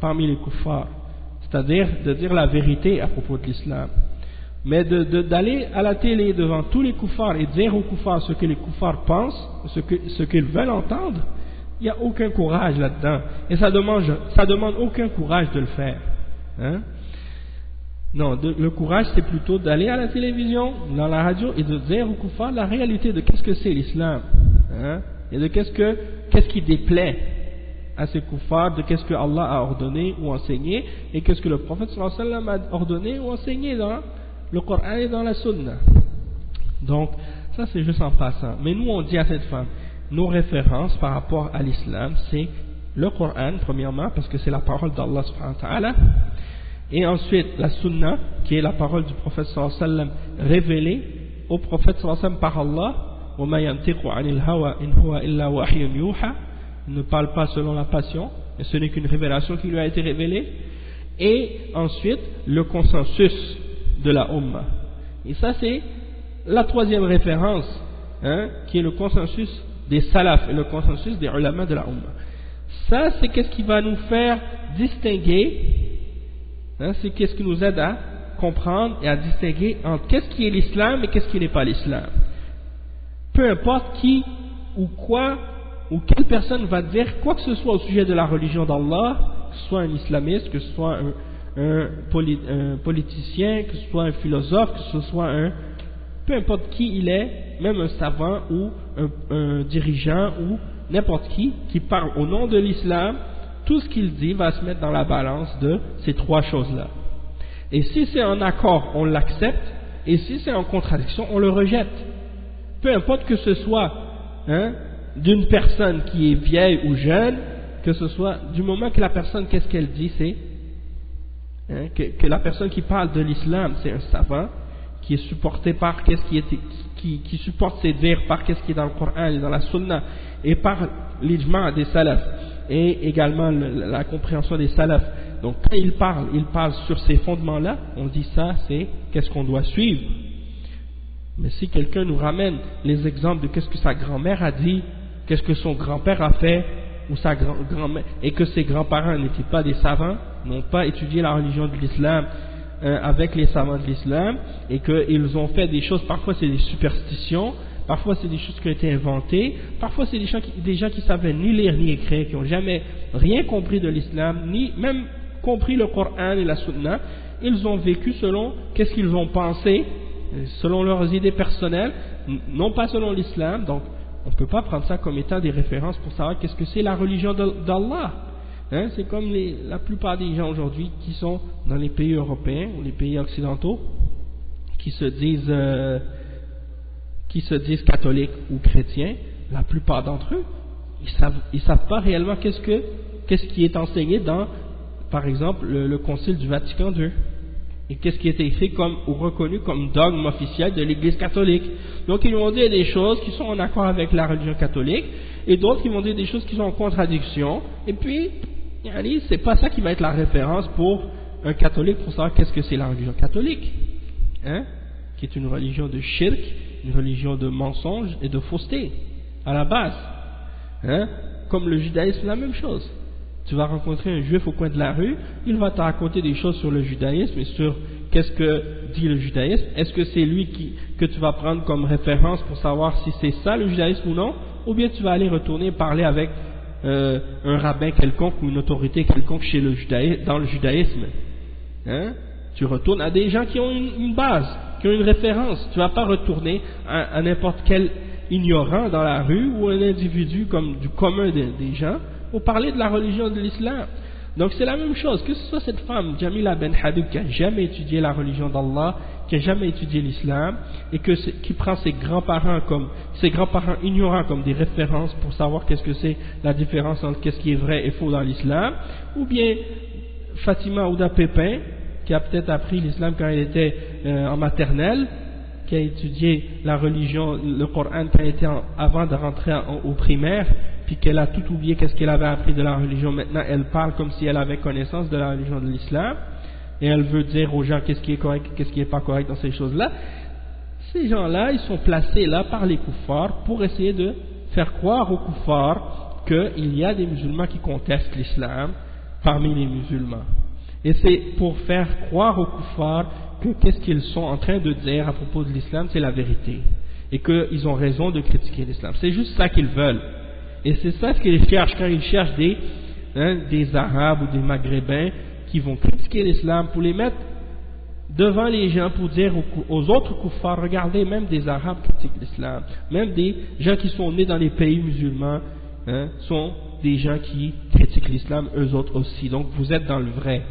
parmi les koufars. C'est-à-dire de dire la vérité à propos de l'islam. Mais d'aller à la télé devant tous les koufars et dire aux koufars ce que les koufars pensent, ce qu'ils veulent entendre, il n'y a aucun courage là-dedans. Et ça demande aucun courage de le faire. Non, le courage c'est plutôt d'aller à la télévision, dans la radio et de dire aux koufars la réalité de qu'est-ce que c'est l'islam. Et de qu'est-ce qui déplaît à ces koufars, de qu'est-ce que Allah a ordonné ou enseigné et qu'est-ce que le prophète sallallahu alayhi wa sallam a ordonné ou enseigné dans le Coran et dans la Sunna. Donc ça c'est juste en passant. Mais nous on dit à cette femme, nos références par rapport à l'islam c'est le Coran premièrement parce que c'est la parole d'Allah subhanahu wa ta'ala, et ensuite la Sunna qui est la parole du prophète sallallahu alayhi wa sallam révélée au prophète sallallahu alayhi wa sallam par Allah. وَمَا يَنْتِقُ عَنِ الْهَوَى إِنْ هُوَ إِلَّا وَحْيٌ يُوحَى. Il ne parle pas selon la passion, et ce n'est qu'une révélation qui lui a été révélée. Et ensuite le consensus de la Ummah. Et ça c'est la troisième référence, qui est le consensus des salaf et le consensus des ulama de la Ummah. Ça c'est qu'est-ce qui va nous faire distinguer, c'est qu'est-ce qui nous aide à comprendre et à distinguer entre qu'est-ce qui est l'islam et qu'est-ce qui n'est pas l'islam. Peu importe qui ou quoi ou quelle personne va dire quoi que ce soit au sujet de la religion d'Allah, que ce soit un islamiste, que ce soit un politicien, que ce soit un philosophe, que ce soit peu importe qui il est, même un savant ou un dirigeant ou n'importe qui parle au nom de l'islam, tout ce qu'il dit va se mettre dans la balance de ces trois choses-là. Et si c'est en accord, on l'accepte, et si c'est en contradiction, on le rejette. Peu importe que ce soit d'une personne qui est vieille ou jeune, que ce soit du moment que la personne, qu'est-ce qu'elle dit, c'est que la personne qui parle de l'islam, c'est un savant qui est supporté par qui supporte ses dires par qu'est-ce qui est dans le Coran et dans la Sunna et par l'ijma' des salafs et également la compréhension des salafs. Donc quand il parle sur ces fondements-là, on dit ça, c'est qu'est-ce qu'on doit suivre. Mais si quelqu'un nous ramène les exemples de qu'est-ce que sa grand-mère a dit, qu'est-ce que son grand-père a fait, ou sa grand-mère, et que ses grands-parents n'étaient pas des savants, n'ont pas étudié la religion de l'islam avec les savants de l'islam, et qu'ils ont fait des choses, parfois c'est des superstitions, parfois c'est des choses qui ont été inventées, parfois c'est des gens qui savaient ni lire ni écrire, qui n'ont jamais rien compris de l'islam, ni même compris le Coran et la Sunna. Ils ont vécu selon qu'est-ce qu'ils ont pensé, selon leurs idées personnelles, non pas selon l'islam. Donc on ne peut pas prendre ça comme étant des références pour savoir qu'est-ce que c'est la religion d'Allah. C'est comme la plupart des gens aujourd'hui qui sont dans les pays européens ou les pays occidentaux, qui se disent qui se disent catholiques ou chrétiens, la plupart d'entre eux, ils savent pas réellement qu'est-ce qui est enseigné dans, par exemple, le Concile du Vatican II. Et qu'est-ce qui est écrit ou reconnu comme dogme officiel de l'Église catholique. Donc ils vont dire des choses qui sont en accord avec la religion catholique, et d'autres qui vont dire des choses qui sont en contradiction, et puis, c'est pas ça qui va être la référence pour un catholique pour savoir qu'est-ce que c'est la religion catholique, qui est une religion de shirk, une religion de mensonge et de fausseté, à la base. Comme le judaïsme, la même chose. Tu vas rencontrer un juif au coin de la rue, il va te raconter des choses sur le judaïsme et sur qu'est-ce que dit le judaïsme. Est-ce que c'est lui que tu vas prendre comme référence pour savoir si c'est ça le judaïsme ou non, ou bien tu vas aller retourner parler avec un rabbin quelconque ou une autorité quelconque dans le judaïsme. Tu retournes à des gens qui ont une base, qui ont une référence. Tu ne vas pas retourner à n'importe quel ignorant dans la rue ou un individu comme du commun des gens pour parler de la religion de l'islam. Donc c'est la même chose, que ce soit cette femme, Jamila Ben Habib, qui n'a jamais étudié la religion d'Allah, qui n'a jamais étudié l'islam, et qui prend ses grands-parents ignorants comme des références pour savoir qu'est-ce que c'est la différence entre qu'est-ce qui est vrai et faux dans l'islam, ou bien Fatima Ouda Pépin, qui a peut-être appris l'islam quand elle était en maternelle, qui a étudié la religion, le Coran quand elle était avant de rentrer au primaire, puis qu'elle a tout oublié qu'est-ce qu'elle avait appris de la religion. Maintenant elle parle comme si elle avait connaissance de la religion de l'islam, et elle veut dire aux gens qu'est-ce qui est correct, qu'est-ce qui n'est pas correct dans ces choses-là. Ces gens-là, ils sont placés là par les kuffars pour essayer de faire croire aux kuffars qu'il y a des musulmans qui contestent l'islam parmi les musulmans. Et c'est pour faire croire aux kuffars que qu'est-ce qu'ils sont en train de dire à propos de l'islam, c'est la vérité. Et qu'ils ont raison de critiquer l'islam. C'est juste ça qu'ils veulent. Et c'est ça ce qu'ils cherchent quand ils cherchent des Arabes ou des Maghrébins qui vont critiquer l'islam pour les mettre devant les gens pour dire aux autres kuffars, regardez, même des Arabes critiquent l'islam. Même des gens qui sont nés dans les pays musulmans sont des gens qui critiquent l'islam, eux autres aussi. Donc vous êtes dans le vrai.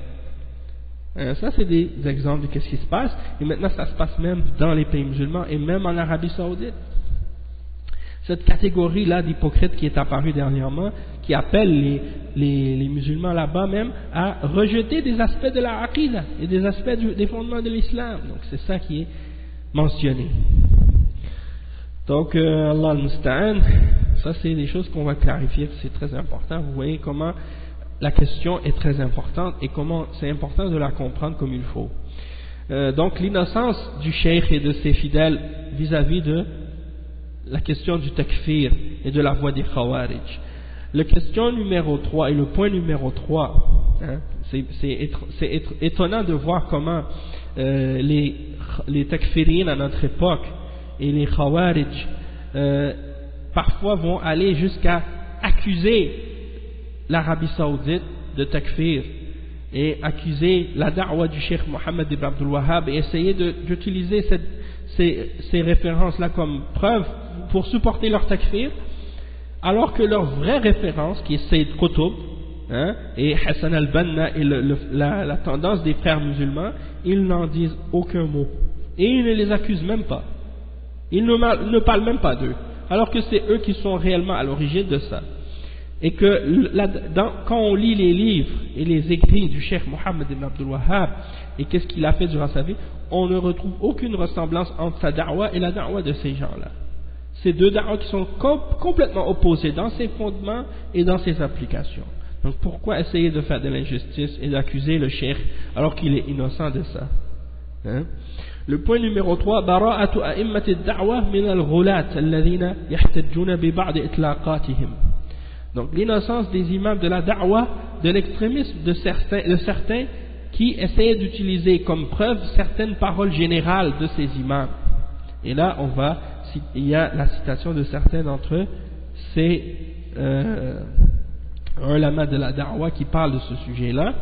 Ça c'est des exemples de ce qui se passe, et maintenant ça se passe même dans les pays musulmans et même en Arabie Saoudite. Cette catégorie-là d'hypocrites qui est apparue dernièrement, qui appelle les musulmans là-bas même à rejeter des aspects de la aqidah et des aspects des fondements de l'islam. Donc c'est ça qui est mentionné. Donc Allah al-Musta'an, ça c'est des choses qu'on va clarifier, c'est très important. Vous voyez comment la question est très importante et comment c'est important de la comprendre comme il faut. Donc l'innocence du cheikh et de ses fidèles vis-à-vis de la question du takfir et de la voie des khawarij. La question numéro 3 et le point numéro 3, c'est étonnant de voir comment les takfirines à notre époque et les khawarij parfois vont aller jusqu'à accuser l'Arabie Saoudite de takfir et accuser la da'wa du Cheikh Mohammed ibn Abdul Wahhab et essayer d'utiliser ces références-là comme preuve pour supporter leur takfir, alors que leur vraie référence, qui est Sayyid Qutb et Hassan al-Banna et la tendance des frères musulmans, ils n'en disent aucun mot. Et ils ne les accusent même pas. Ils ne parlent même pas d'eux, alors que c'est eux qui sont réellement à l'origine de ça. Et que quand on lit les livres et les écrits du Cheikh Mohammed ibn Abdul Wahhab et qu'est-ce qu'il a fait durant sa vie, on ne retrouve aucune ressemblance entre sa da'wa et la da'wa de ces gens-là. Ces deux da'was qui sont complètement opposés dans ses fondements et dans ses applications. Donc pourquoi essayer de faire de l'injustice et d'accuser le cheikh alors qu'il est innocent de ça? Le point numéro 3, bara'atu a'immati ad-da'wa min al-ghulat alladhina yahtajjuna bi ba'd itlaqatihim. Donc l'innocence des imams de la da'wa, de l'extrémisme de certains qui essaient d'utiliser comme preuve certaines paroles générales de ces imams. Et là il y a la citation de certains d'entre eux, c'est un ulama de la da'wa qui parle de ce sujet-là.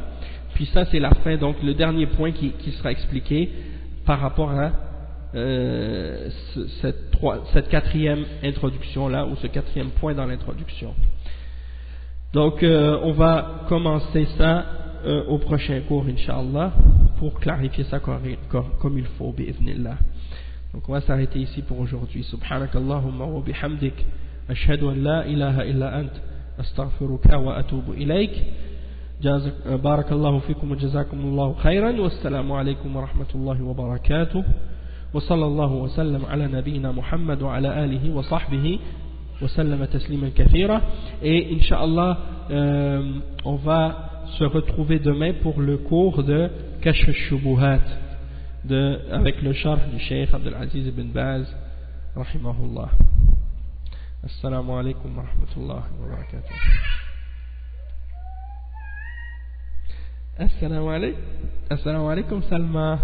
Puis ça c'est la fin, donc le dernier point qui sera expliqué par rapport à cette quatrième introduction-là, ou ce quatrième point dans l'introduction. Donc on va commencer ça au prochain cours, Inch'Allah, pour clarifier ça comme il faut, bi'idhnillah. Donc on va s'arrêter ici pour aujourd'hui. Subhanakallahumma wa bihamdik, ashhadu an la ilaha illa ant, astaghfiruka wa atubu ilayk. Barakallahu fikum wa jazakumullahu khayran, wa assalamu alaykum wa rahmatullahi wa barakatuh. Wa sallallahu wa sallam ala nabiyyina Muhammad wa ala alihi wa sahbihi wa sallama tasliman kathira. Et Inch'Allah, on va se retrouver demain pour le cours de Kashf al-Shubuhat avec le sharh du Cheikh Abdul Aziz ibn Baz rahimahullah. Assalamu alaikum wa rahmatullahi wa barakatuh. Assalamu alaikum Salma.